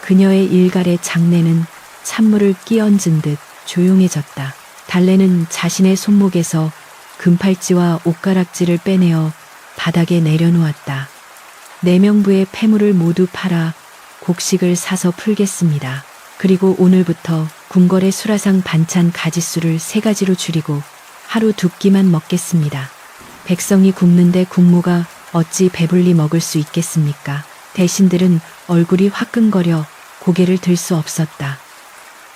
그녀의 일갈의 장내는 찬물을 끼얹은 듯 조용해졌다. 달래는 자신의 손목에서 금팔찌와 옷가락지를 빼내어 바닥에 내려놓았다. 내명부의 폐물을 모두 팔아 곡식을 사서 풀겠습니다. 그리고 오늘부터 궁궐의 수라상 반찬 가짓수를 3가지로 줄이고 하루 2끼만 먹겠습니다. 백성이 굶는데 국모가 어찌 배불리 먹을 수 있겠습니까? 대신들은 얼굴이 화끈거려 고개를 들 수 없었다.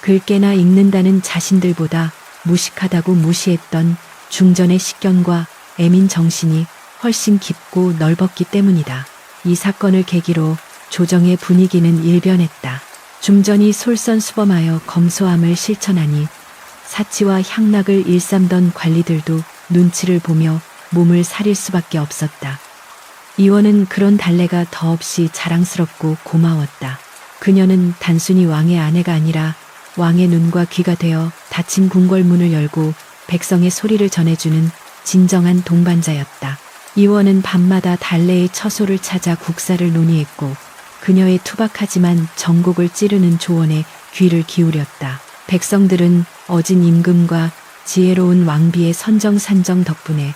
글깨나 읽는다는 자신들보다 무식하다고 무시했던 중전의 식견과 애민 정신이 훨씬 깊고 넓었기 때문이다. 이 사건을 계기로 조정의 분위기는 일변했다. 중전이 솔선수범하여 검소함을 실천하니 사치와 향락을 일삼던 관리들도 눈치를 보며 몸을 사릴 수밖에 없었다. 이원은 그런 달래가 더없이 자랑스럽고 고마웠다. 그녀는 단순히 왕의 아내가 아니라 왕의 눈과 귀가 되어 닫힌 궁궐 문을 열고 백성의 소리를 전해주는 진정한 동반자였다. 이원은 밤마다 달래의 처소를 찾아 국사를 논의했고 그녀의 투박하지만 정곡을 찌르는 조언에 귀를 기울였다. 백성들은 어진 임금과 지혜로운 왕비의 선정산정 덕분에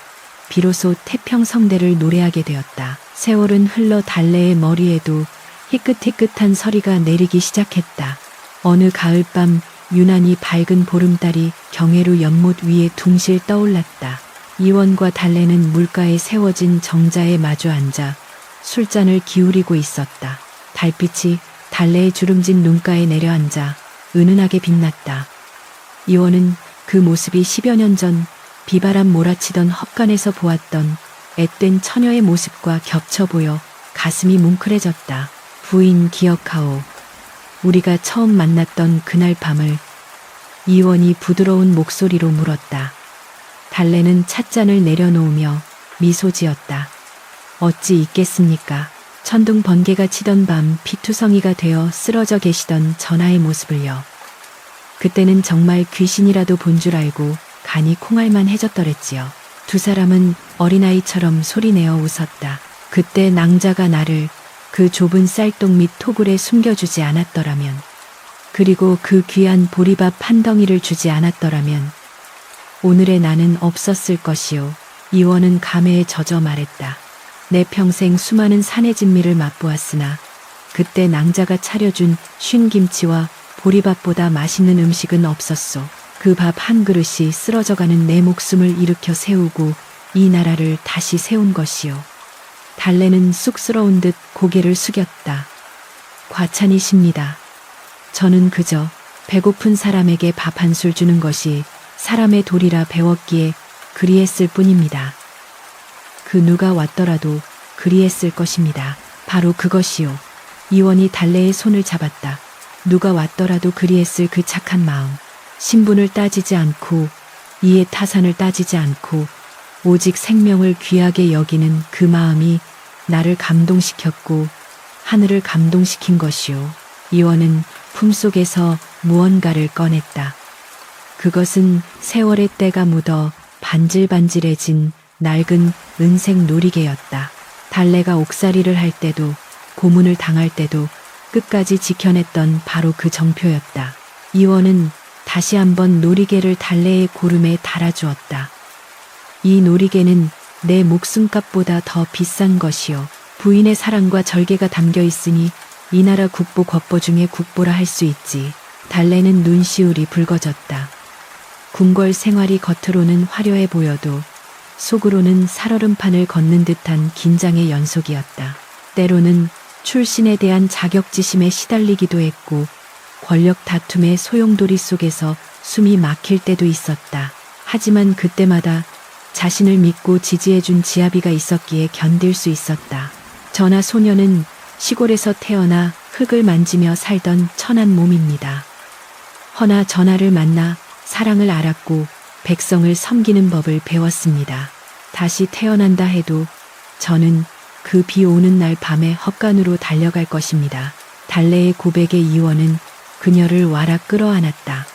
비로소 태평성대를 노래하게 되었다. 세월은 흘러 달래의 머리에도 희끗희끗한 서리가 내리기 시작했다. 어느 가을밤 유난히 밝은 보름달이 경회로 연못 위에 둥실 떠올랐다. 이원과 달래는 물가에 세워진 정자에 마주 앉아 술잔을 기울이고 있었다. 달빛이 달래의 주름진 눈가에 내려앉아 은은하게 빛났다. 이원은 그 모습이 10여 년 전 비바람 몰아치던 헛간에서 보았던 앳된 처녀의 모습과 겹쳐 보여 가슴이 뭉클해졌다. 부인 기억하오. 우리가 처음 만났던 그날 밤을. 이원이 부드러운 목소리로 물었다. 달래는 찻잔을 내려놓으며 미소 지었다. 어찌 있겠습니까? 천둥 번개가 치던 밤 피투성이가 되어 쓰러져 계시던 전하의 모습을요. 그때는 정말 귀신이라도 본 줄 알고 간이 콩알만 해졌더랬지요. 두 사람은 어린아이처럼 소리내어 웃었다. 그때 낭자가 나를 그 좁은 쌀동 밑 토굴에 숨겨주지 않았더라면, 그리고 그 귀한 보리밥 한 덩이를 주지 않았더라면 오늘의 나는 없었을 것이요. 이원은 감회에 젖어 말했다. 내 평생 수많은 산의 진미를 맛보았으나 그때 낭자가 차려준 쉰김치와 보리밥보다 맛있는 음식은 없었소. 그 밥 한 그릇이 쓰러져가는 내 목숨을 일으켜 세우고 이 나라를 다시 세운 것이요. 달래는 쑥스러운 듯 고개를 숙였다. 과찬이십니다. 저는 그저 배고픈 사람에게 밥 한 술 주는 것이 사람의 도리라 배웠기에 그리했을 뿐입니다. 그 누가 왔더라도 그리했을 것입니다. 바로 그것이요. 이원이 달래의 손을 잡았다. 누가 왔더라도 그리했을 그 착한 마음. 신분을 따지지 않고 이해 타산을 따지지 않고 오직 생명을 귀하게 여기는 그 마음이 나를 감동시켰고 하늘을 감동시킨 것이요. 이원은 품속에서 무언가를 꺼냈다. 그것은 세월의 때가 묻어 반질반질해진 낡은 은색 놀이개였다. 달래가 옥살이를 할 때도 고문을 당할 때도 끝까지 지켜냈던 바로 그 정표였다. 이원은 다시 한번 놀이개를 달래의 고름에 달아주었다. 이 놀이개는 내 목숨값보다 더 비싼 것이요. 부인의 사랑과 절개가 담겨 있으니 이 나라 국보 겉보 중에 국보라 할 수 있지. 달래는 눈시울이 붉어졌다. 궁궐 생활이 겉으로는 화려해 보여도 속으로는 살얼음판을 걷는 듯한 긴장의 연속이었다. 때로는 출신에 대한 자격지심에 시달리기도 했고 권력 다툼의 소용돌이 속에서 숨이 막힐 때도 있었다. 하지만 그때마다 자신을 믿고 지지해준 지아비가 있었기에 견딜 수 있었다. 저나 소녀는 시골에서 태어나 흙을 만지며 살던 천한 몸입니다. 허나 전하를 만나 사랑을 알았고 백성을 섬기는 법을 배웠습니다. 다시 태어난다 해도 저는 그 비 오는 날 밤에 헛간으로 달려갈 것입니다. 달래의 고백의 이원은 그녀를 와락 끌어안았다.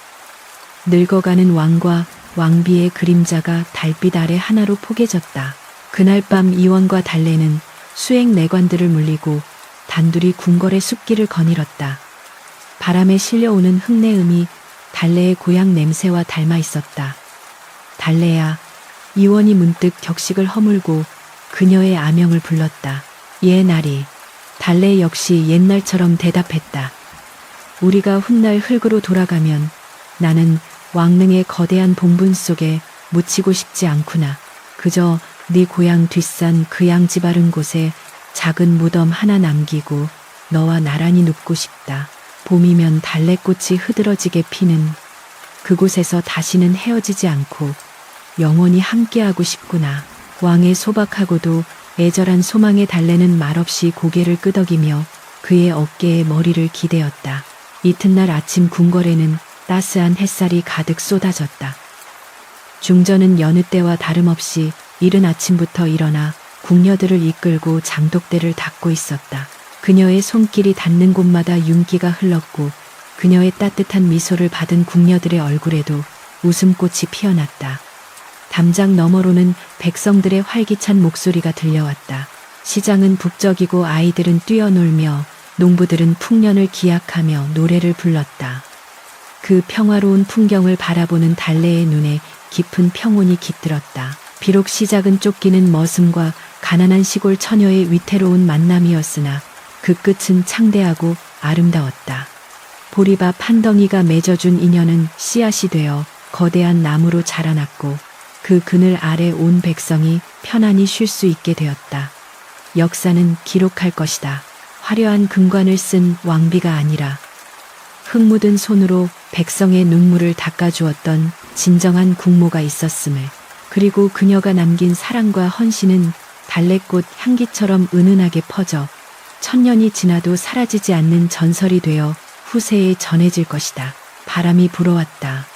늙어가는 왕과 왕비의 그림자가 달빛 아래 하나로 포개졌다. 그날 밤 이원과 달래는 수행 내관들을 물리고 단둘이 궁궐의 숲길을 거닐었다. 바람에 실려오는 흙내음이 달래의 고향 냄새와 닮아 있었다. 달래야, 이원이 문득 격식을 허물고 그녀의 아명을 불렀다. 예 나리. 달래 역시 옛날처럼 대답했다. 우리가 훗날 흙으로 돌아가면 나는 왕릉의 거대한 봉분 속에 묻히고 싶지 않구나. 그저 네 고향 뒷산 그 양지 바른 곳에 작은 무덤 하나 남기고 너와 나란히 눕고 싶다. 봄이면 달래꽃이 흐드러지게 피는 그곳에서 다시는 헤어지지 않고 영원히 함께하고 싶구나. 왕의 소박하고도 애절한 소망에 달래는 말없이 고개를 끄덕이며 그의 어깨에 머리를 기대었다. 이튿날 아침 궁궐에는 따스한 햇살이 가득 쏟아졌다. 중전은 여느 때와 다름없이 이른 아침부터 일어나 궁녀들을 이끌고 장독대를 닦고 있었다. 그녀의 손길이 닿는 곳마다 윤기가 흘렀고 그녀의 따뜻한 미소를 받은 궁녀들의 얼굴에도 웃음꽃이 피어났다. 담장 너머로는 백성들의 활기찬 목소리가 들려왔다. 시장은 북적이고 아이들은 뛰어놀며 농부들은 풍년을 기약하며 노래를 불렀다. 그 평화로운 풍경을 바라보는 달래의 눈에 깊은 평온이 깃들었다. 비록 시작은 쫓기는 머슴과 가난한 시골 처녀의 위태로운 만남이었으나 그 끝은 창대하고 아름다웠다. 보리밥 한 덩이가 맺어준 인연은 씨앗이 되어 거대한 나무로 자라났고 그 그늘 아래 온 백성이 편안히 쉴 수 있게 되었다. 역사는 기록할 것이다. 화려한 금관을 쓴 왕비가 아니라 흙 묻은 손으로 백성의 눈물을 닦아주었던 진정한 국모가 있었음을, 그리고 그녀가 남긴 사랑과 헌신은 달래꽃 향기처럼 은은하게 퍼져 천년이 지나도 사라지지 않는 전설이 되어 후세에 전해질 것이다. 바람이 불어왔다.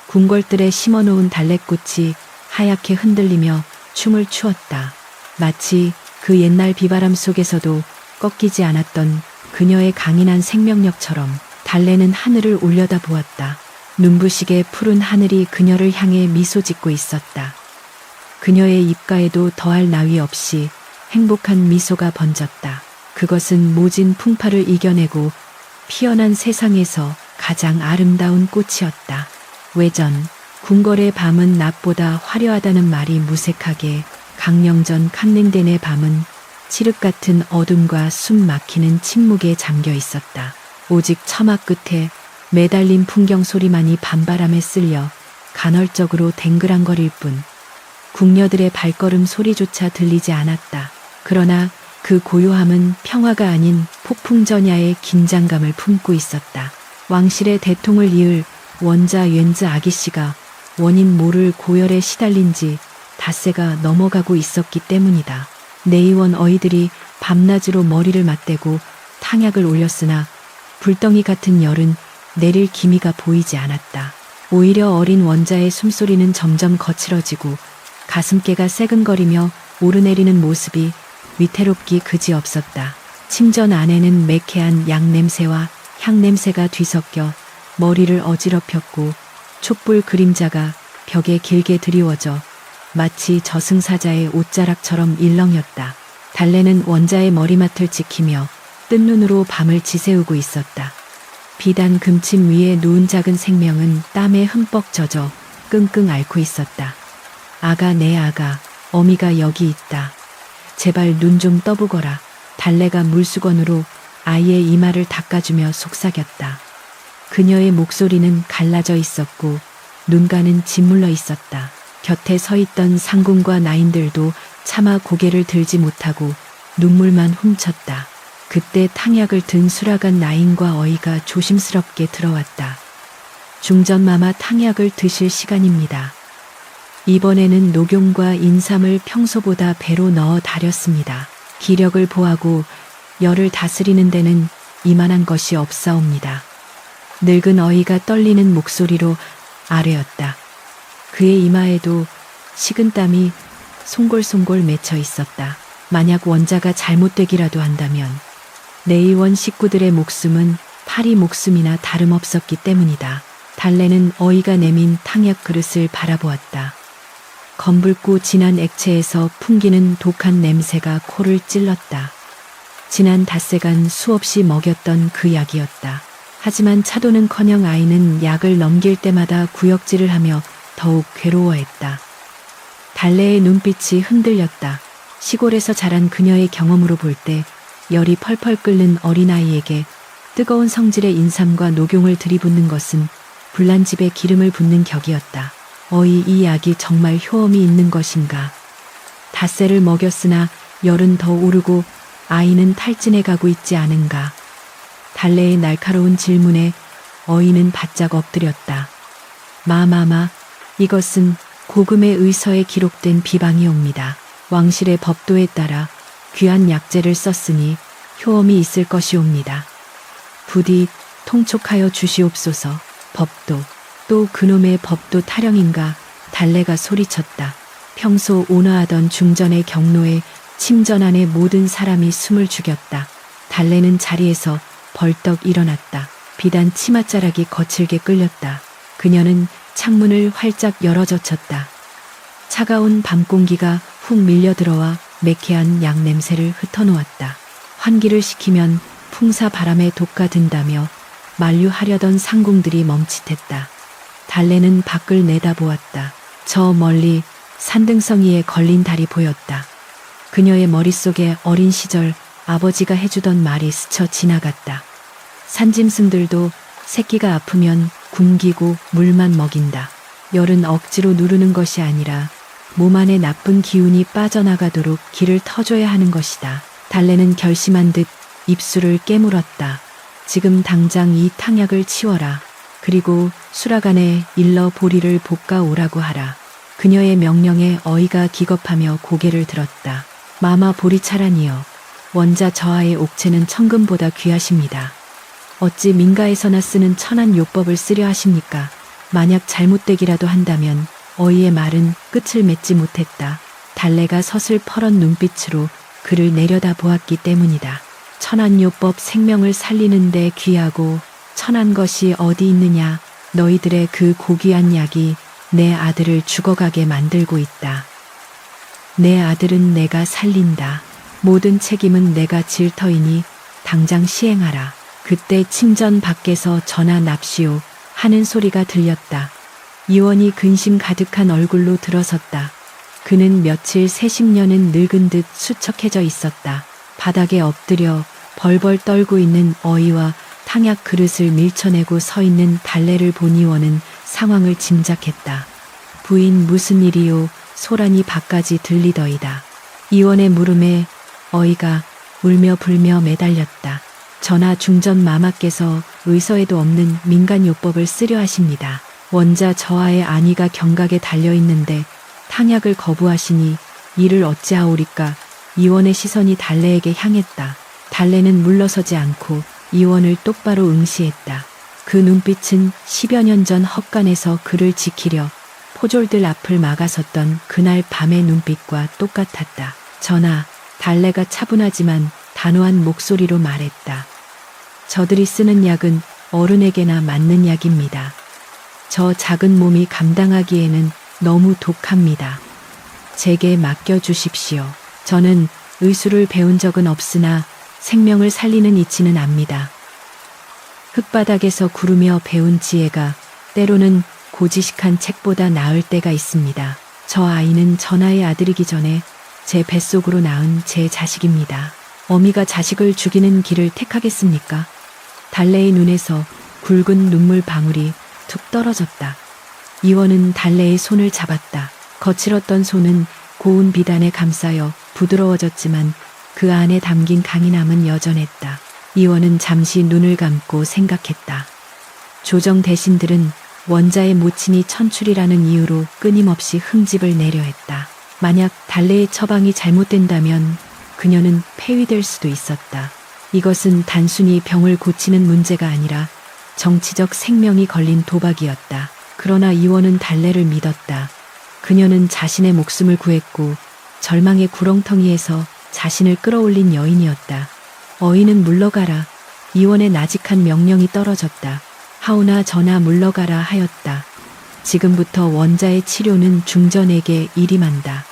궁궐들에 심어놓은 달래꽃이 하얗게 흔들리며 춤을 추었다. 마치 그 옛날 비바람 속에서도 꺾이지 않았던 그녀의 강인한 생명력처럼 달래는 하늘을 올려다 보았다. 눈부시게 푸른 하늘이 그녀를 향해 미소 짓고 있었다. 그녀의 입가에도 더할 나위 없이 행복한 미소가 번졌다. 그것은 모진 풍파를 이겨내고 피어난 세상에서 가장 아름다운 꽃이었다. 외전, 궁궐의 밤은 낮보다 화려하다는 말이 무색하게 강령전 칸냉덴의 밤은 칠흑 같은 어둠과 숨 막히는 침묵에 잠겨 있었다. 오직 처마 끝에 매달린 풍경 소리만이 밤바람에 쓸려 간헐적으로 댕그랑거릴 뿐 궁녀들의 발걸음 소리조차 들리지 않았다. 그러나 그 고요함은 평화가 아닌 폭풍전야의 긴장감을 품고 있었다. 왕실의 대통을 이을 원자 왠즈 아기씨가 원인 모를 고열에 시달린 지 닷새가 넘어가고 있었기 때문이다. 내의원 어이들이 밤낮으로 머리를 맞대고 탕약을 올렸으나 불덩이 같은 열은 내릴 기미가 보이지 않았다. 오히려 어린 원자의 숨소리는 점점 거칠어지고 가슴께가 새근거리며 오르내리는 모습이 위태롭기 그지없었다. 침전 안에는 매캐한 양 냄새와 향 냄새가 뒤섞여 머리를 어지럽혔고 촛불 그림자가 벽에 길게 드리워져 마치 저승사자의 옷자락처럼 일렁였다. 달래는 원자의 머리맡을 지키며 뜬 눈으로 밤을 지새우고 있었다. 비단 금침 위에 누운 작은 생명은 땀에 흠뻑 젖어 끙끙 앓고 있었다. 아가, 내 아가, 어미가 여기 있다. 제발 눈 좀 떠보거라. 달래가 물수건으로 아이의 이마를 닦아주며 속삭였다. 그녀의 목소리는 갈라져 있었고 눈가는 짓물러 있었다. 곁에 서 있던 상궁과 나인들도 차마 고개를 들지 못하고 눈물만 훔쳤다. 그때 탕약을 든 수라간 나인과 어이가 조심스럽게 들어왔다. 중전마마 탕약을 드실 시간입니다. 이번에는 녹용과 인삼을 평소보다 배로 넣어 다렸습니다. 기력을 보하고 열을 다스리는 데는 이만한 것이 없사옵니다. 늙은 어이가 떨리는 목소리로 아뢰었다. 그의 이마에도 식은땀이 송골송골 맺혀 있었다. 만약 원자가 잘못되기라도 한다면 내의원 식구들의 목숨은 파리 목숨이나 다름없었기 때문이다. 달래는 어이가 내민 탕약 그릇을 바라보았다. 검붉고 진한 액체에서 풍기는 독한 냄새가 코를 찔렀다. 지난 닷새간 수없이 먹였던 그 약이었다. 하지만 차도는커녕 아이는 약을 넘길 때마다 구역질을 하며 더욱 괴로워했다. 달래의 눈빛이 흔들렸다. 시골에서 자란 그녀의 경험으로 볼 때 열이 펄펄 끓는 어린아이에게 뜨거운 성질의 인삼과 녹용을 들이붓는 것은 불난 집에 기름을 붓는 격이었다. 어이, 이 약이 정말 효험이 있는 것인가? 닷새를 먹였으나 열은 더 오르고 아이는 탈진해 가고 있지 않은가? 달래의 날카로운 질문에 어이는 바짝 엎드렸다. 마마마, 이것은 고금의 의서에 기록된 비방이옵니다. 왕실의 법도에 따라 귀한 약재를 썼으니 효험이 있을 것이옵니다. 부디 통촉하여 주시옵소서. 법도, 또 그놈의 법도 타령인가? 달래가 소리쳤다. 평소 온화하던 중전의 경로에 침전 안의 모든 사람이 숨을 죽였다. 달래는 자리에서 벌떡 일어났다. 비단 치맛자락이 거칠게 끌렸다. 그녀는 창문을 활짝 열어젖혔다. 차가운 밤 공기가 훅 밀려들어와 매캐한 약 냄새를 흩어놓았다. 환기를 시키면 풍사 바람에 독가든다며 만류하려던 상궁들이 멈칫했다. 달래는 밖을 내다보았다. 저 멀리 산등성이에 걸린 달이 보였다. 그녀의 머릿속에 어린 시절 아버지가 해주던 말이 스쳐 지나갔다. 산짐승들도 새끼가 아프면 굶기고 물만 먹인다. 열은 억지로 누르는 것이 아니라 몸 안에 나쁜 기운이 빠져나가도록 길을 터줘야 하는 것이다. 달래는 결심한 듯 입술을 깨물었다. 지금 당장 이 탕약을 치워라. 그리고 수라간에 일러 보리를 볶아 오라고 하라. 그녀의 명령에 어이가 기겁하며 고개를 들었다. 마마 보리차라니요. 원자 저하의 옥체는 천금보다 귀하십니다. 어찌 민가에서나 쓰는 천한 요법을 쓰려 하십니까? 만약 잘못되기라도 한다면 어이의 말은 끝을 맺지 못했다. 달래가 서슬퍼런 눈빛으로 그를 내려다 보았기 때문이다. 천한 요법 생명을 살리는데 귀하고 천한 것이 어디 있느냐. 너희들의 그 고귀한 약이 내 아들을 죽어가게 만들고 있다. 내 아들은 내가 살린다. 모든 책임은 내가 질 터이니 당장 시행하라. 그때 침전 밖에서 전하 납시오 하는 소리가 들렸다. 이원이 근심 가득한 얼굴로 들어섰다. 그는 며칠 세십년은 늙은 듯 수척해져 있었다. 바닥에 엎드려 벌벌 떨고 있는 어이와 탕약 그릇을 밀쳐내고 서 있는 달래를 본 이원은 상황을 짐작했다. 부인 무슨 일이요? 소란이 밖까지 들리더이다. 이원의 물음에 어이가 울며 불며 매달렸다. 전하 중전 마마께서 의서에도 없는 민간요법을 쓰려 하십니다. 원자 저하의 안위가 경각에 달려있는데 탕약을 거부하시니 이를 어찌하오리까. 이원의 시선이 달래에게 향했다. 달래는 물러서지 않고 이원을 똑바로 응시했다. 그 눈빛은 10여 년 전 헛간에서 그를 지키려 포졸들 앞을 막아섰던 그날 밤의 눈빛과 똑같았다. 전하, 달래가 차분하지만 단호한 목소리로 말했다. 저들이 쓰는 약은 어른에게나 맞는 약입니다. 저 작은 몸이 감당하기에는 너무 독합니다. 제게 맡겨주십시오. 저는 의술을 배운 적은 없으나 생명을 살리는 이치는 압니다. 흙바닥에서 구르며 배운 지혜가 때로는 고지식한 책보다 나을 때가 있습니다. 저 아이는 전하의 아들이기 전에 제 뱃속으로 낳은 제 자식입니다. 어미가 자식을 죽이는 길을 택하겠습니까? 달래의 눈에서 굵은 눈물 방울이 툭 떨어졌다. 이원은 달래의 손을 잡았다. 거칠었던 손은 고운 비단에 감싸여 부드러워졌지만 그 안에 담긴 강인함은 여전했다. 이원은 잠시 눈을 감고 생각했다. 조정 대신들은 원자의 모친이 천출이라는 이유로 끊임없이 흠집을 내려 했다. 만약 달래의 처방이 잘못된다면 그녀는 폐위될 수도 있었다. 이것은 단순히 병을 고치는 문제가 아니라 정치적 생명이 걸린 도박이었다. 그러나 이원은 달래를 믿었다. 그녀는 자신의 목숨을 구했고 절망의 구렁텅이에서 자신을 끌어올린 여인이었다. 어인은 물러가라. 이원의 나직한 명령이 떨어졌다. 하오나 저나 물러가라 하였다. 지금부터 원자의 치료는 중전에게 일임한다.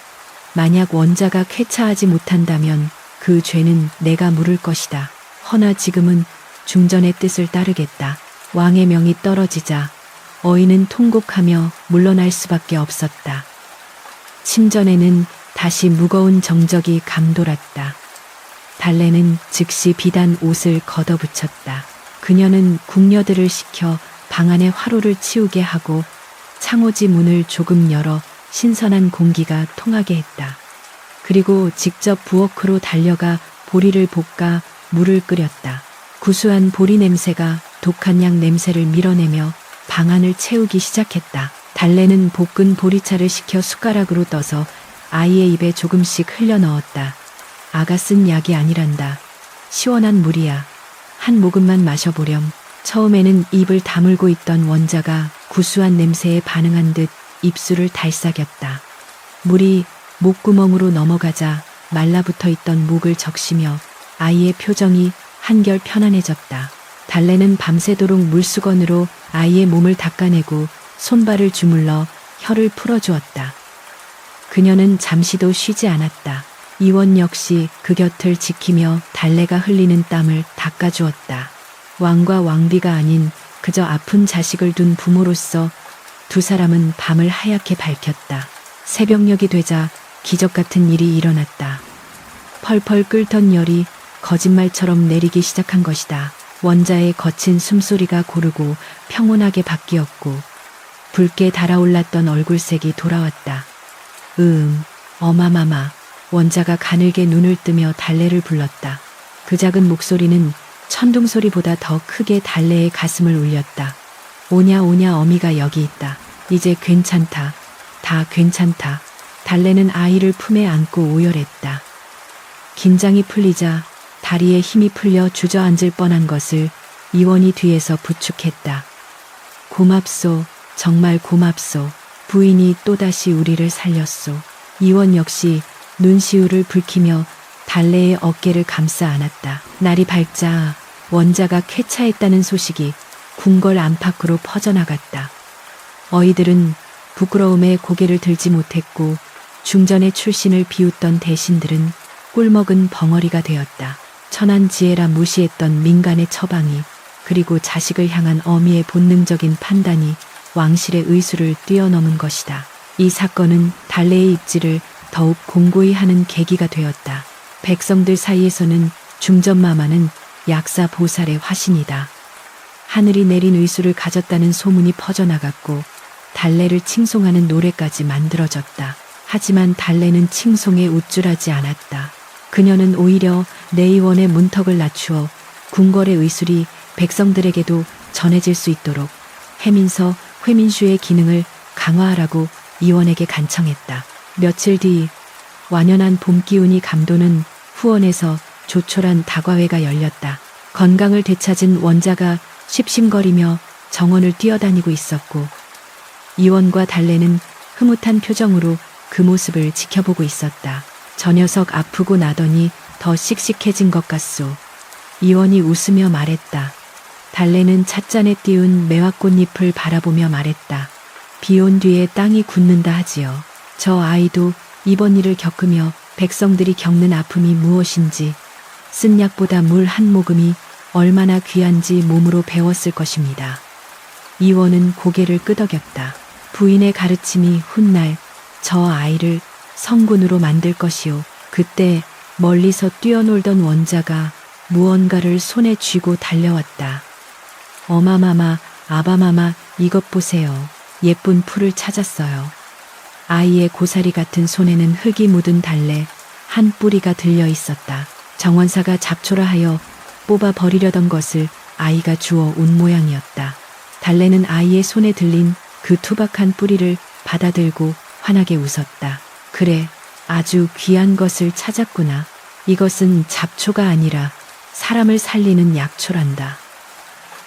만약 원자가 쾌차하지 못한다면 그 죄는 내가 물을 것이다. 허나 지금은 중전의 뜻을 따르겠다. 왕의 명이 떨어지자 어인은 통곡하며 물러날 수밖에 없었다. 침전에는 다시 무거운 정적이 감돌았다. 달래는 즉시 비단 옷을 걷어붙였다. 그녀는 궁녀들을 시켜 방 안에 화로를 치우게 하고 창호지 문을 조금 열어 신선한 공기가 통하게 했다. 그리고 직접 부엌으로 달려가 보리를 볶아 물을 끓였다. 구수한 보리 냄새가 독한 약 냄새를 밀어내며 방 안을 채우기 시작했다. 달래는 볶은 보리차를 식혀 숟가락으로 떠서 아이의 입에 조금씩 흘려 넣었다. 아가 쓴 약이 아니란다. 시원한 물이야. 한 모금만 마셔보렴. 처음에는 입을 다물고 있던 원자가 구수한 냄새에 반응한 듯 입술을 달싹였다. 물이 목구멍으로 넘어가자 말라붙어 있던 목을 적시며 아이의 표정이 한결 편안해졌다. 달래는 밤새도록 물수건으로 아이의 몸을 닦아내고 손발을 주물러 혀를 풀어주었다. 그녀는 잠시도 쉬지 않았다. 이원 역시 그 곁을 지키며 달래가 흘리는 땀을 닦아주었다. 왕과 왕비가 아닌 그저 아픈 자식을 둔 부모로서 두 사람은 밤을 하얗게 밝혔다. 새벽녘이 되자 기적 같은 일이 일어났다. 펄펄 끓던 열이 거짓말처럼 내리기 시작한 것이다. 원자의 거친 숨소리가 고르고 평온하게 바뀌었고 붉게 달아올랐던 얼굴색이 돌아왔다. 어마마마. 원자가 가늘게 눈을 뜨며 달래를 불렀다. 그 작은 목소리는 천둥소리보다 더 크게 달래의 가슴을 울렸다. 오냐 오냐 어미가 여기 있다. 이제 괜찮다. 다 괜찮다. 달래는 아이를 품에 안고 오열했다. 긴장이 풀리자 다리에 힘이 풀려 주저앉을 뻔한 것을 이원이 뒤에서 부축했다. 고맙소. 정말 고맙소. 부인이 또다시 우리를 살렸소. 이원 역시 눈시울을 붉히며 달래의 어깨를 감싸 안았다. 날이 밝자 원자가 쾌차했다는 소식이 궁궐 안팎으로 퍼져나갔다. 어이들은 부끄러움에 고개를 들지 못했고 중전의 출신을 비웃던 대신들은 꿀먹은 벙어리가 되었다. 천한지혜라 무시했던 민간의 처방이 그리고 자식을 향한 어미의 본능적인 판단이 왕실의 의수를 뛰어넘은 것이다. 이 사건은 달래의 입지를 더욱 공고히 하는 계기가 되었다. 백성들 사이에서는 중전마마는 약사 보살의 화신이다. 하늘이 내린 의수를 가졌다는 소문이 퍼져나갔고 달래를 칭송하는 노래까지 만들어졌다. 하지만 달래는 칭송에 우쭐하지 않았다. 그녀는 오히려 내의원의 문턱을 낮추어 궁궐의 의술이 백성들에게도 전해질 수 있도록 해민서 회민슈의 기능을 강화하라고 의원에게 간청했다. 며칠 뒤 완연한 봄 기운이 감도는 후원에서 조촐한 다과회가 열렸다. 건강을 되찾은 원자가 씹심거리며 정원을 뛰어다니고 있었고 이원과 달래는 흐뭇한 표정으로 그 모습을 지켜보고 있었다. 저 녀석 아프고 나더니 더 씩씩해진 것 같소. 이원이 웃으며 말했다. 달래는 찻잔에 띄운 매화꽃잎을 바라보며 말했다. 비 온 뒤에 땅이 굳는다 하지요. 저 아이도 이번 일을 겪으며 백성들이 겪는 아픔이 무엇인지 쓴 약보다 물 한 모금이 얼마나 귀한지 몸으로 배웠을 것입니다. 이원은 고개를 끄덕였다. 부인의 가르침이 훗날 저 아이를 성군으로 만들 것이오. 그때 멀리서 뛰어놀던 원자가 무언가를 손에 쥐고 달려왔다. 어마마마, 아바마마, 이것 보세요. 예쁜 풀을 찾았어요. 아이의 고사리 같은 손에는 흙이 묻은 달래 한 뿌리가 들려 있었다. 정원사가 잡초라 하여 뽑아 버리려던 것을 아이가 주워 온 모양이었다. 달래는 아이의 손에 들린 그 투박한 뿌리를 받아들고 환하게 웃었다. 그래, 아주 귀한 것을 찾았구나. 이것은 잡초가 아니라 사람을 살리는 약초란다.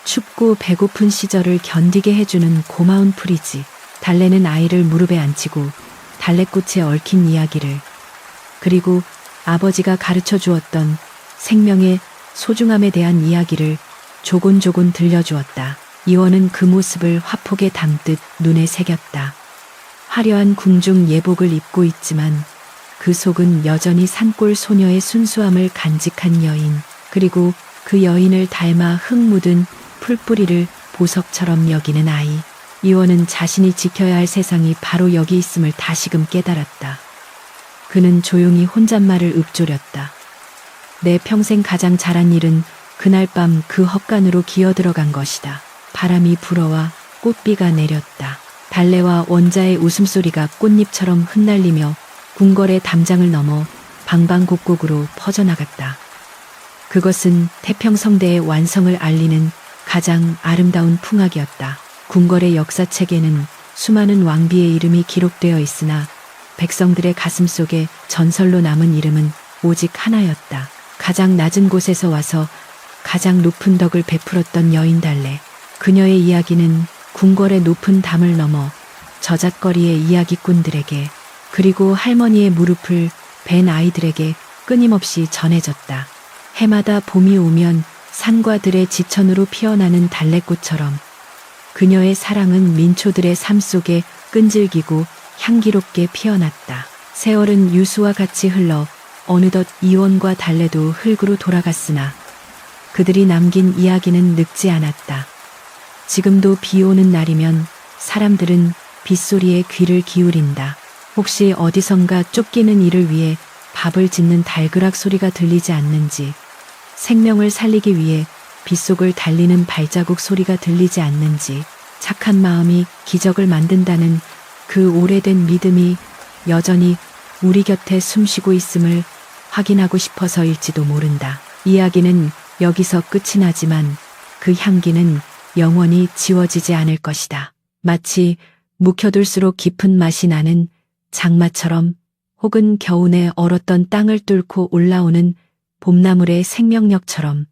춥고 배고픈 시절을 견디게 해주는 고마운 풀이지. 달래는 아이를 무릎에 앉히고 달래꽃에 얽힌 이야기를, 그리고 아버지가 가르쳐 주었던 생명의 소중함에 대한 이야기를 조곤조곤 들려주었다. 이원은 그 모습을 화폭에 담듯 눈에 새겼다. 화려한 궁중 예복을 입고 있지만 그 속은 여전히 산골 소녀의 순수함을 간직한 여인, 그리고 그 여인을 닮아 흙 묻은 풀뿌리를 보석처럼 여기는 아이. 이원은 자신이 지켜야 할 세상이 바로 여기 있음을 다시금 깨달았다. 그는 조용히 혼잣말을 읊조렸다. 내 평생 가장 잘한 일은 그날 밤 그 헛간으로 기어들어간 것이다. 바람이 불어와 꽃비가 내렸다. 달래와 원자의 웃음소리가 꽃잎처럼 흩날리며 궁궐의 담장을 넘어 방방곡곡으로 퍼져나갔다. 그것은 태평성대의 완성을 알리는 가장 아름다운 풍악이었다. 궁궐의 역사책에는 수많은 왕비의 이름이 기록되어 있으나 백성들의 가슴 속에 전설로 남은 이름은 오직 하나였다. 가장 낮은 곳에서 와서 가장 높은 덕을 베풀었던 여인 달래. 그녀의 이야기는 궁궐의 높은 담을 넘어 저잣거리의 이야기꾼들에게, 그리고 할머니의 무릎을 벤 아이들에게 끊임없이 전해졌다. 해마다 봄이 오면 산과 들의 지천으로 피어나는 달래꽃처럼 그녀의 사랑은 민초들의 삶 속에 끈질기고 향기롭게 피어났다. 세월은 유수와 같이 흘러 어느덧 이원과 달래도 흙으로 돌아갔으나 그들이 남긴 이야기는 늙지 않았다. 지금도 비 오는 날이면 사람들은 빗소리에 귀를 기울인다. 혹시 어디선가 쫓기는 이를 위해 밥을 짓는 달그락 소리가 들리지 않는지, 생명을 살리기 위해 빗속을 달리는 발자국 소리가 들리지 않는지, 착한 마음이 기적을 만든다는 그 오래된 믿음이 여전히 우리 곁에 숨쉬고 있음을 확인하고 싶어서일지도 모른다. 이야기는 여기서 끝이 나지만 그 향기는 영원히 지워지지 않을 것이다. 마치 묵혀둘수록 깊은 맛이 나는 장마처럼, 혹은 겨우내 얼었던 땅을 뚫고 올라오는 봄나물의 생명력처럼